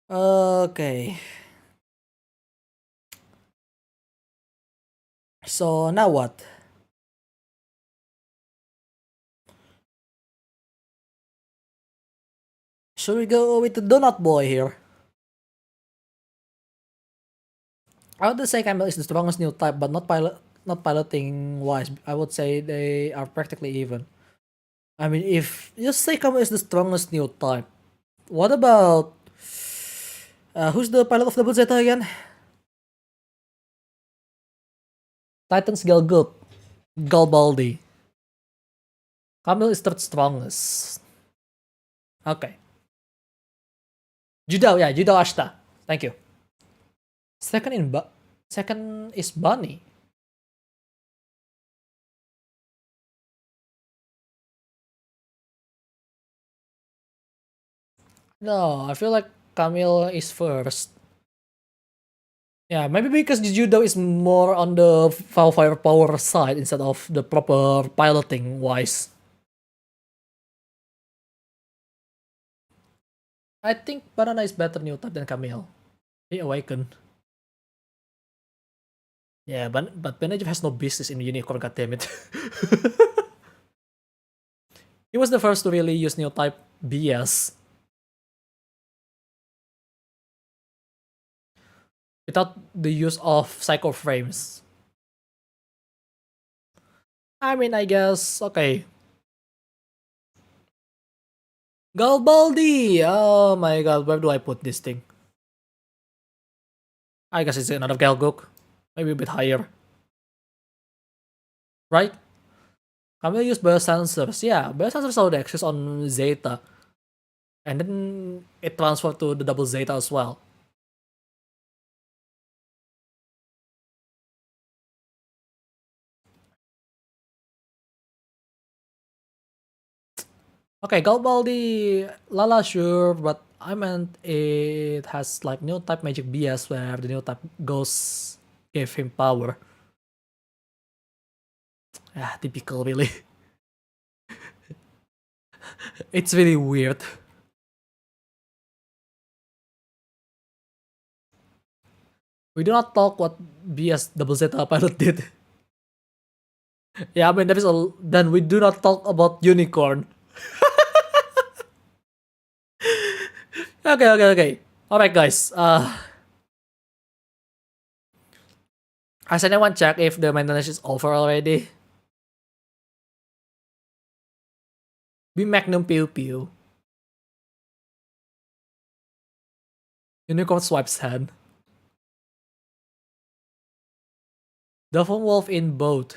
Okay. So now what? Should we go with the Donut Boy here? I would say Camille is the strongest new type, but not piloting wise. I would say they are practically even. I mean, if just say Camille is the strongest new type, what about who's the pilot of Double Zeta again? Titans Galgut, Galbaldi. Camille is third strongest. Okay. Judo, yeah, Judo Ashta. Thank you. Second is Bunny. No, I feel like Camille is first. Yeah, maybe because the judo is more on the firepower side instead of the proper piloting wise. I think Banana is better new type than Camille. He awakened. Yeah, but Benejev has no business in Unicorn, goddammit. He was the first to really use new type BS. Without the use of psycho frames. I mean, I guess, okay. Galbaldi! Oh my god, where do I put this thing? I guess it's another Galgook. Maybe a bit higher. Right? Can we use biosensors? Yeah, biosensors already exist on Zeta. And then it transferred to the double Zeta as well. Okay, Galbaldi, Lala sure, but I meant it has like new type magic BS where the new type ghosts give him power. Yeah, typical really. It's really weird. We do not talk what BS double Zeta pilot did. Yeah, I mean that is all. Then we do not talk about unicorn. Okay. Alright guys. Has anyone checked if the maintenance is over already? Be Magnum Pew Pew. Unicorn swipes hand. Dolphin Wolf in boat.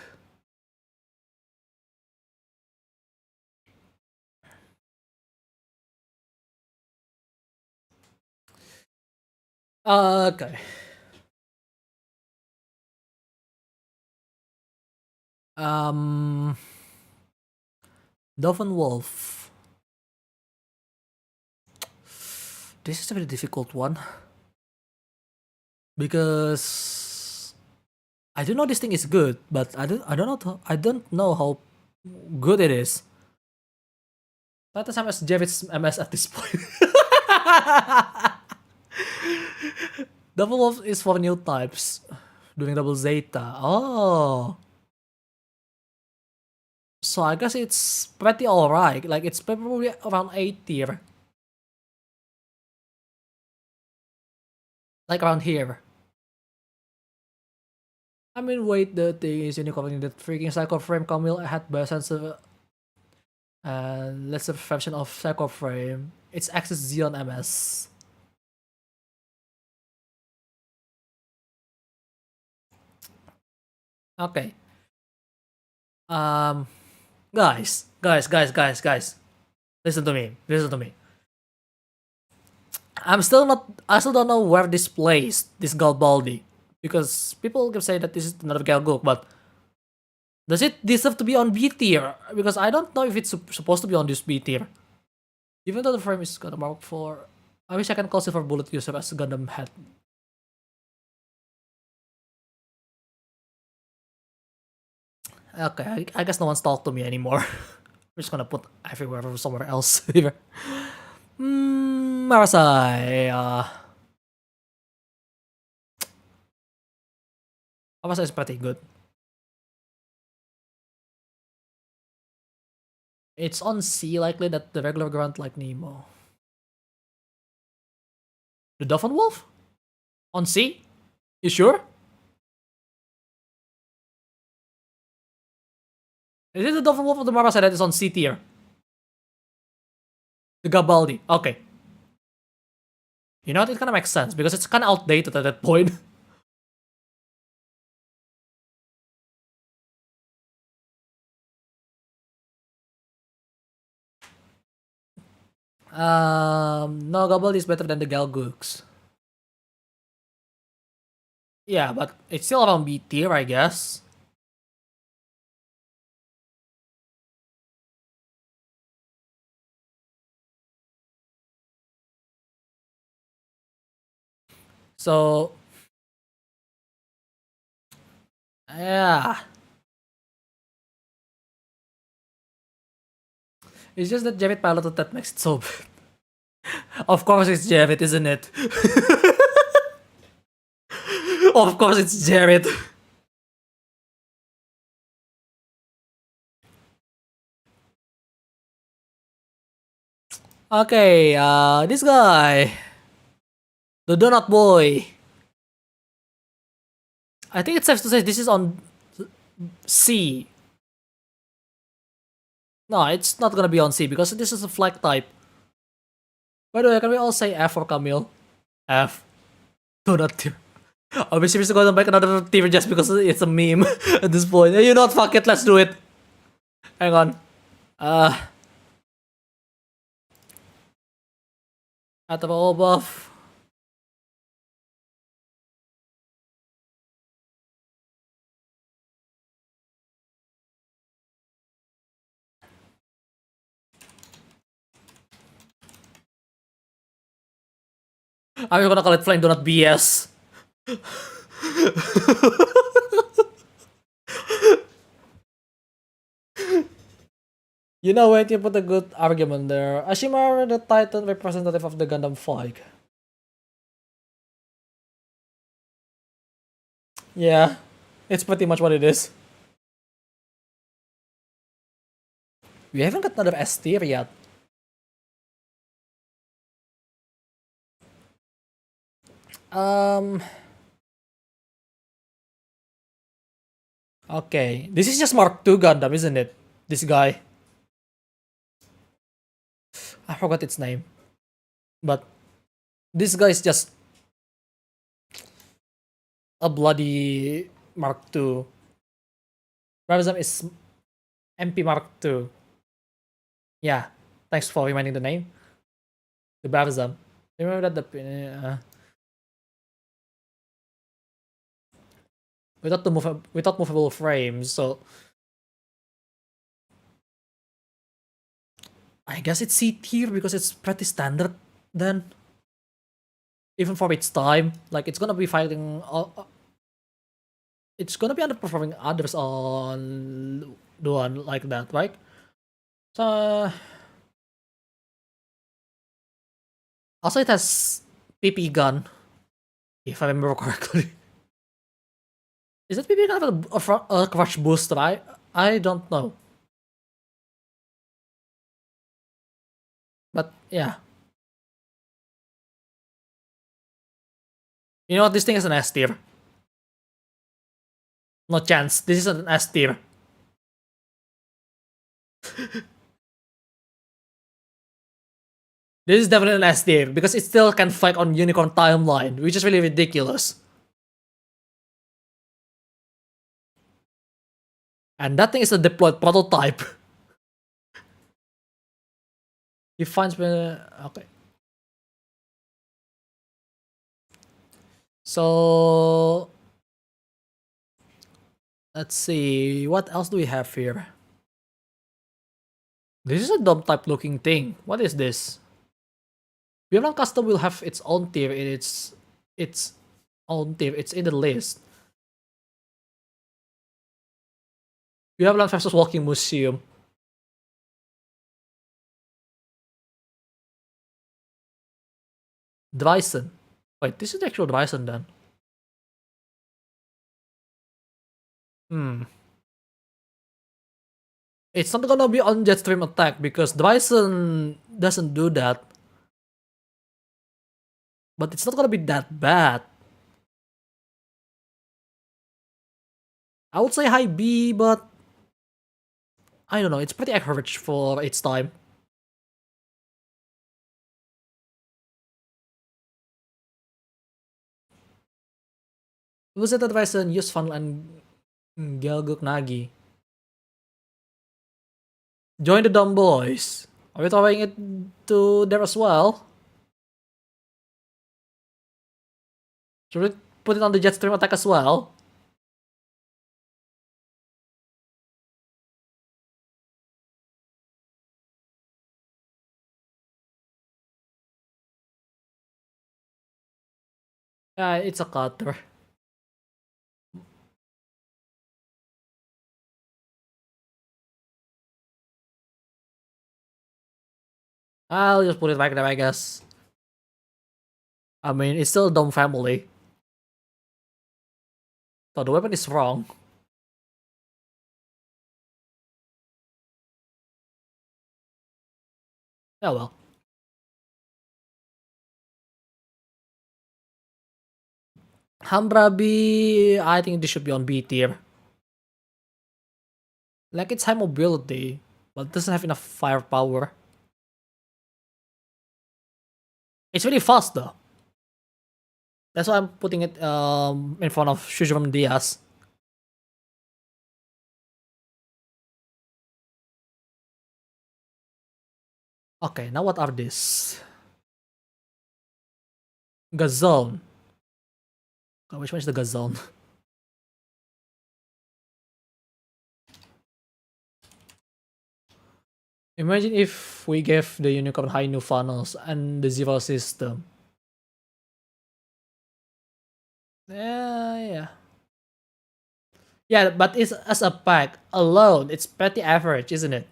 Okay. Um, Dolphin Wolf. This is a very difficult one because I do know this thing is good, but I don't know how good it is. Let us MS Javit's MS at this point. Double Wolf is for new types. Doing double Zeta. Oh. So I guess it's pretty alright. Like it's probably around A tier. Like around here. I mean, wait, the thing is unicorn in the freaking Psycho Frame Camille had biosensor. And let's a version of Psycho Frame. It's Axis Xeon MS. Okay. Guys. Listen to me. I still don't know where this plays, this Galbaldi. Because people can say that this is another Galgook, but does it deserve to be on B tier? Because I don't know if it's supposed to be on this B tier. Even though the frame is gonna mark for... I wish I can call Silver Bullet user as Gundam head. Okay, I guess no one's talked to me anymore. We're just gonna put everywhere somewhere else here. Marasai. Marasai is pretty good. It's on C, likely that the regular grunt like Nemo. The Dolphin Wolf? On C? You sure? Is it the Dolphin Wolf or the Marasai that is on C tier? The Gabaldi. Okay. You know what? It kind of makes sense because it's kind of outdated at that point. No, Gabaldi is better than the Galgooks. Yeah, but it's still around B tier, I guess. So, yeah. It's just that Javid piloted that makes it so bad. Of course it's Javid, isn't it? Of course it's Javid. Okay, this guy. The Donut Boy. I think it's safe to say this is on C. No, it's not gonna be on C because this is a flag type. By the way, can we all say F for Camille? F. Do not tier. Are we seriously gonna make another tier just because it's a meme at this point? You know what? Fuck it. Let's do it. Hang on. Out of all above. I'm gonna call it Flame Donut BS. You know, wait, you put a good argument there. Ashima, the Titan representative of the Gundam Fog. Yeah, it's pretty much what it is. We haven't got another S tier yet. Okay, this is just Mark II Gundam, isn't it? This guy. I forgot its name. But this guy is just a bloody Mark II. Ravizam is MP Mark II. Yeah, thanks for reminding the name. The Ravizam. Remember that the without movable frames, so I guess it's C tier because it's pretty standard then. Even for its time, like it's gonna be fighting. It's gonna be underperforming others on the one like that, right? So also it has PP gun, if I remember correctly. Is it PP gun a crush booster? I don't know. But yeah. You know what? This thing is an S tier. No chance. This is an S tier. This is definitely an S tier because it still can fight on Unicorn timeline, which is really ridiculous. And that thing is a deployed prototype. He finds me. Okay. So let's see. What else do we have here? This is a dumb type looking thing. What is this? Vietnam Custom will have its own tier in its own tier. It's in the list. We have Land versus Walking Museum. Dryson. Wait, this is the actual Dryson then. It's not gonna be on Jetstream attack because Dryson doesn't do that. But it's not gonna be that bad. I would say high B, but I don't know. It's pretty average for its time. Was it advice and use fun and Gelguk Nagi? Join the dumb boys. Are we throwing it to there as well? Should we put it on the Jetstream attack as well? Yeah, it's a cutter. I'll just put it back there, I guess. I mean, it's still a dumb family. So the weapon is wrong. Oh well. Hambrabi, I think this should be on B tier. Like, it's high mobility, but it doesn't have enough firepower. It's really fast though. That's why I'm putting it in front of Shujram Diaz. Okay, now what are these? Gazone. Oh, which one is the Gazone? Imagine if we gave the unicorn high new funnels and the zero system. Yeah. Yeah, but it's as a pack alone, it's pretty average, isn't it?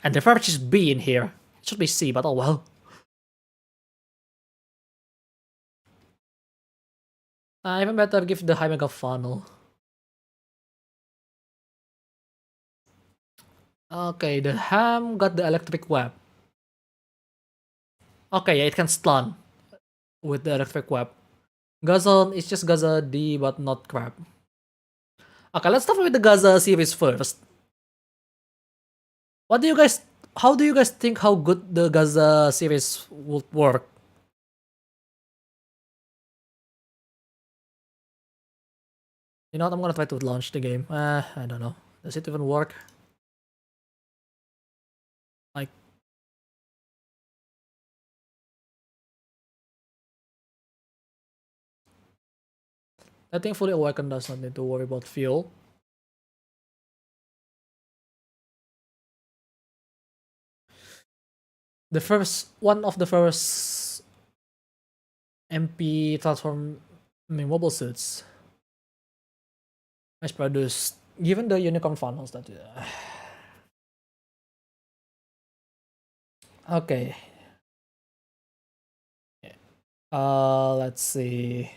And the average is B in here. It should be C, but oh well. Even better give the high mega funnel. Okay, the ham got the electric web. Okay, yeah, it can stun with the electric web. Gazon is just Gaza D, but not crap. Okay, let's start with the Gaza series first. What do you guys? How do you guys think how good the Gaza series would work? You know what? I'm gonna try to launch the game. I don't know. Does it even work? Like, I think fully awakened does not need to worry about fuel. The first one of the first MP transform mobile suits mass produced, given the unicorn funnels that. Okay. Let's see.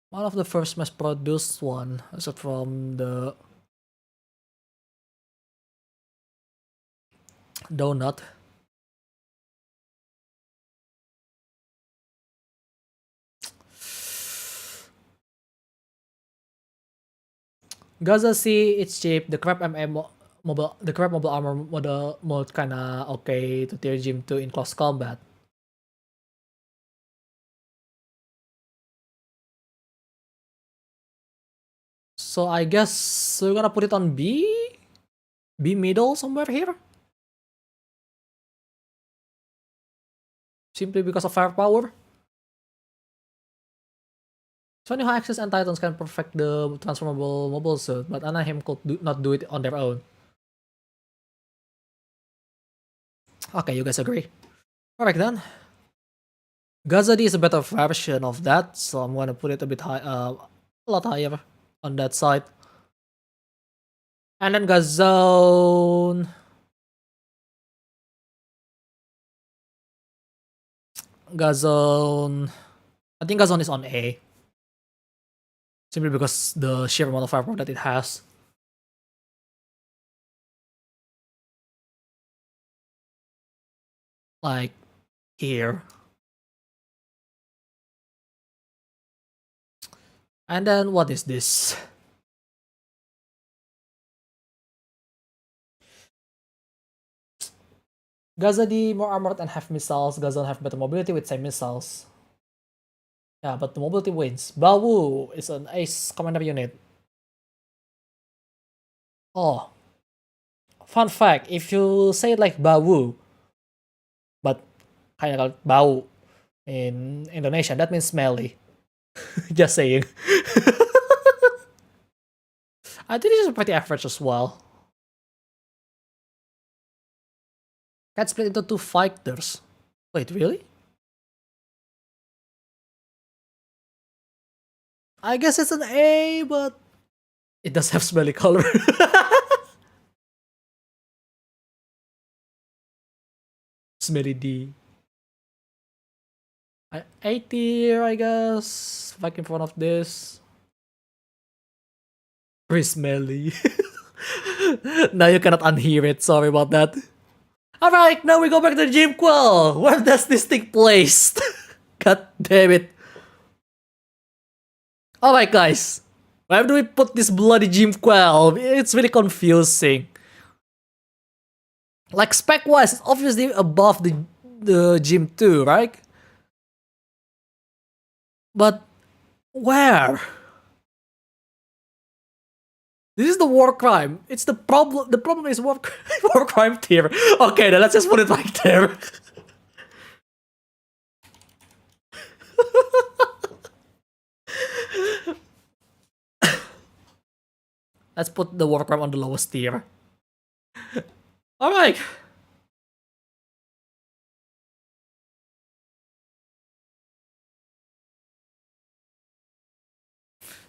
One of the first mass produced one, aside from the donut. Gaza C, it's cheap. The crap mobile armor model mode kinda okay to tier gym 2 in close combat. So I guess we're gonna put it on B? B middle somewhere here? Simply because of firepower? So New Access and Titans can perfect the transformable mobile suit, but Anaheim could not do it on their own. Okay, you guys agree. Alright then. Gazadi is a better version of that, so I'm gonna put it a bit high, a lot higher on that side. And then Gazone. Gazone. I think Gazone is on A. Simply because the sheer amount of firepower that it has. Like, here. And then what is this? Gazadi more armored and have missiles. Gazon have better mobility with same missiles. Yeah, but the mobility wins. Bawu is an ace commander unit. Oh. Fun fact, if you say it like Bawu, but kind of like Bau in Indonesia, that means smelly. Just saying. I think this is pretty average as well. Can split into 2 fighters. Wait, really? I guess it's an A, but it does have smelly color. Smelly D. A tier, I guess. Back in front of this. Very smelly. Now you cannot unhear it. Sorry about that. Alright, now we go back to Gym Quell. Where does this take place? God damn it. Alright, guys. Where do we put this bloody Gym Quell? It's really confusing. Like, spec-wise, it's obviously above the the gym too, right? But where? This is the war crime. It's the problem. The problem is war, war crime tier. Okay, then let's just put it right there. Let's put the war crime on the lowest tier. Alright.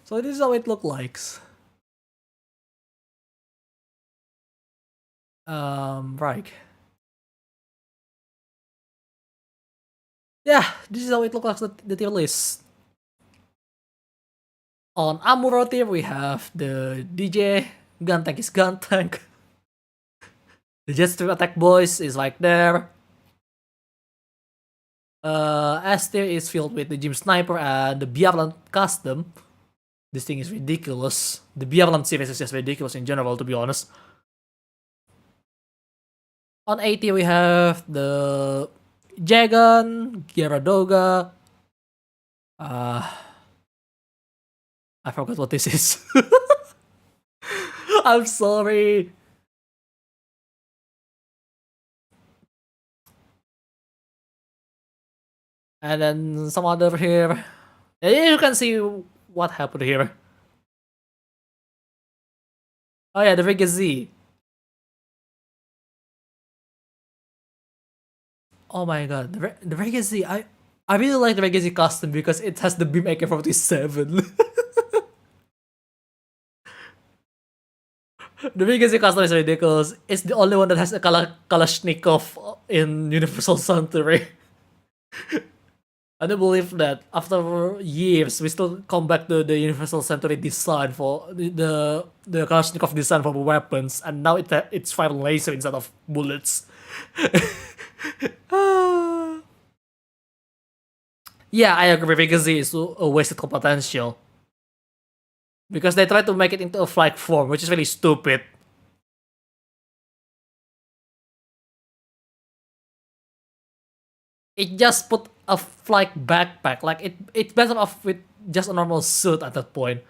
So this is how it looks like. Right. Yeah, this is how it looks like the tier list. On Amuro tier, we have the DJ, Guntank is Guntank. The Jetstream Attack Boys is like there. S tier is filled with the Gym Sniper and the Bjarland Custom. This thing is ridiculous. The Bjarland series is just ridiculous in general, to be honest. On A tier, we have the Jagan, Gyaradoga. I forgot what this is. I'm sorry. And then some other here. You can see what happened here. Oh yeah, the Vega Z. Oh my god, the Vega Z. I really like the Vega Z custom because it has the beam AK-47. The Vega Z custom is ridiculous. It's the only one that has a Kalashnikov in Universal Suntory. I do believe that after years, we still come back to the Universal Century design for the Kalashnikov design for weapons, and now it's fire laser instead of bullets. Yeah, I agree because it's a wasted potential. Because they try to make it into a flight form, which is really stupid. It just put a flight backpack, like it's better off with just a normal suit at that point.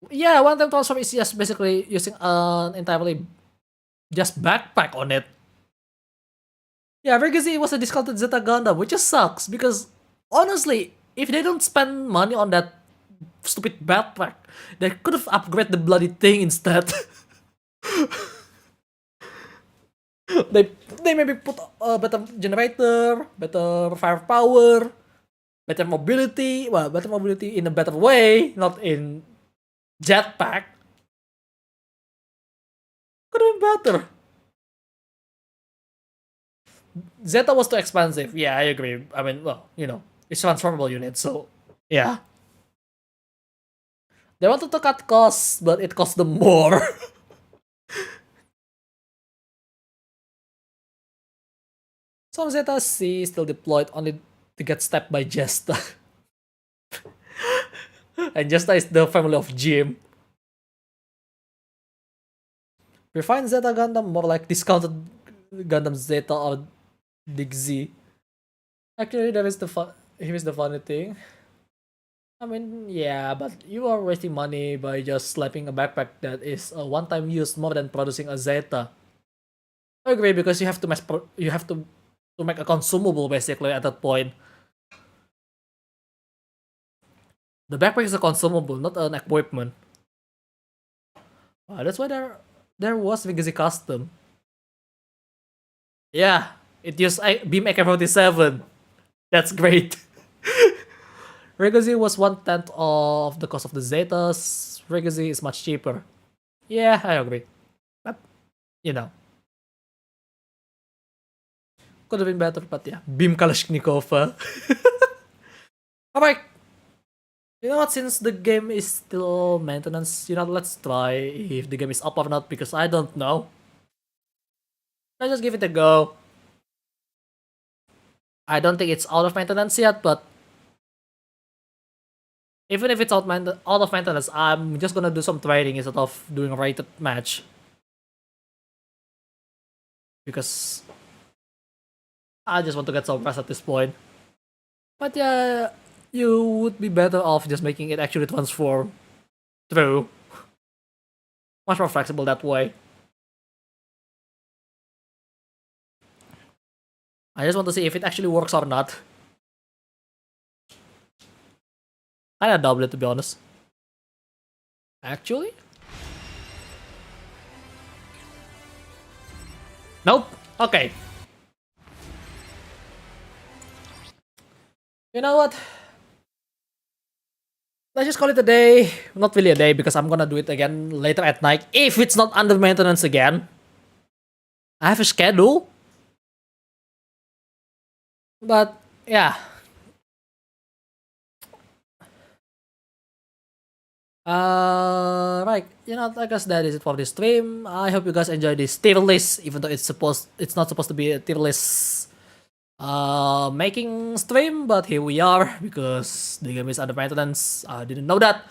Yeah, one time transform is just basically using an entirely just backpack on it. Yeah, because it was a discounted Zeta Gundam, which just sucks because honestly, if they don't spend money on that stupid backpack, they could have upgraded the bloody thing instead. they maybe put a better generator, better firepower, better mobility. Well, better mobility in a better way, not in jetpack. Could have been better. Zeta was too expensive. Yeah, I agree. I mean, well, it's transformable unit, so yeah. They wanted to cut costs, but it cost them more. Some Zeta C still deployed only to get stepped by Jesta. And Jesta is the family of Jim. We find Zeta Gundam more like discounted Gundam Zeta or Dig Z. Actually, here's the funny thing. I mean, yeah, but you are wasting money by just slapping a backpack that is a one-time use more than producing a Zeta. I agree because you have to make a consumable basically at that point. The backpack is a consumable, not an equipment. That's why there was Legacy Custom. Yeah, it used Beam AK-47. That's great. Legacy was 1/10 of the cost of the Zetas. Legacy is much cheaper. Yeah, I agree. But, could have been better, but yeah. Beam Kalashnikov. Alright. You know what, since the game is still maintenance, let's try if the game is up or not, because I don't know. Let's just give it a go. I don't think it's out of maintenance yet, but even if it's out of maintenance, I'm just gonna do some trading instead of doing a rated match. because I just want to get some rest at this point. But yeah, you would be better off just making it actually transform through. Much more flexible that way. I just want to see if it actually works or not. Kinda double it, to be honest. Actually? Nope. Okay. You know what? Let's just call it a day. Not really a day, because I'm gonna do it again later at night. If it's not under maintenance again. I have a schedule. But, yeah. Right. You know, I guess that is it for this stream. I hope you guys enjoy this tier list, even though it's not supposed to be a tier list making stream, but here we are because the game is under maintenance. I didn't know that,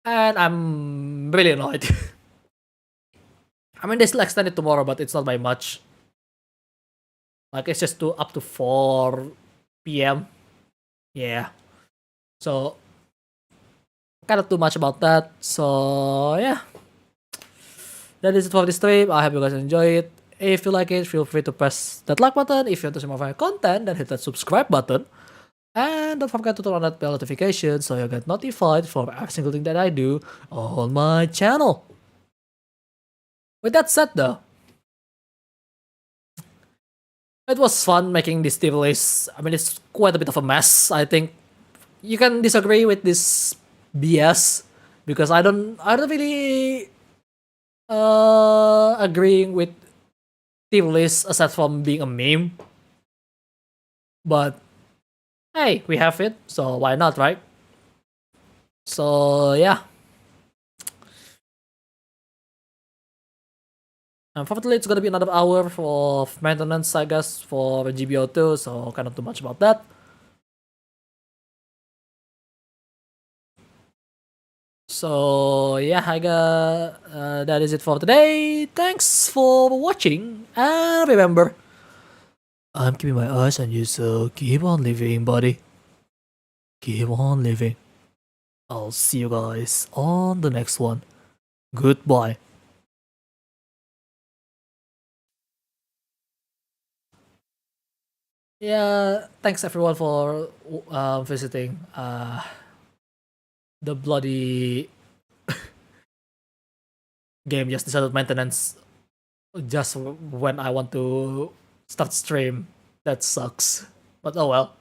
and I'm really annoyed. I mean, they still extend it tomorrow, but it's not by much. Like, it's just up to 4 p.m. Yeah. So, kind of too much about that. So, yeah. That is it for this stream. I hope you guys enjoy it. If you like it, feel free to press that like button. If you want to see more of my content, then hit that subscribe button. And don't forget to turn on that bell notification so you get notified for every single thing that I do on my channel. With that said though, it was fun making this tier list. I mean, it's quite a bit of a mess. I think you can disagree with this BS because I don't really agreeing with tier list aside from being a meme. But hey, we have it, so why not, right? So yeah. Unfortunately, it's gonna be another hour of maintenance, I guess, for GBO2, so kind of too much about that. So yeah, I got that is it for today. Thanks for watching, and remember, I'm keeping my eyes on you, so keep on living, buddy. Keep on living. I'll see you guys on the next one. Goodbye. Yeah, thanks everyone for visiting. The bloody game just decided maintenance just when I want to start stream. That sucks. But oh well.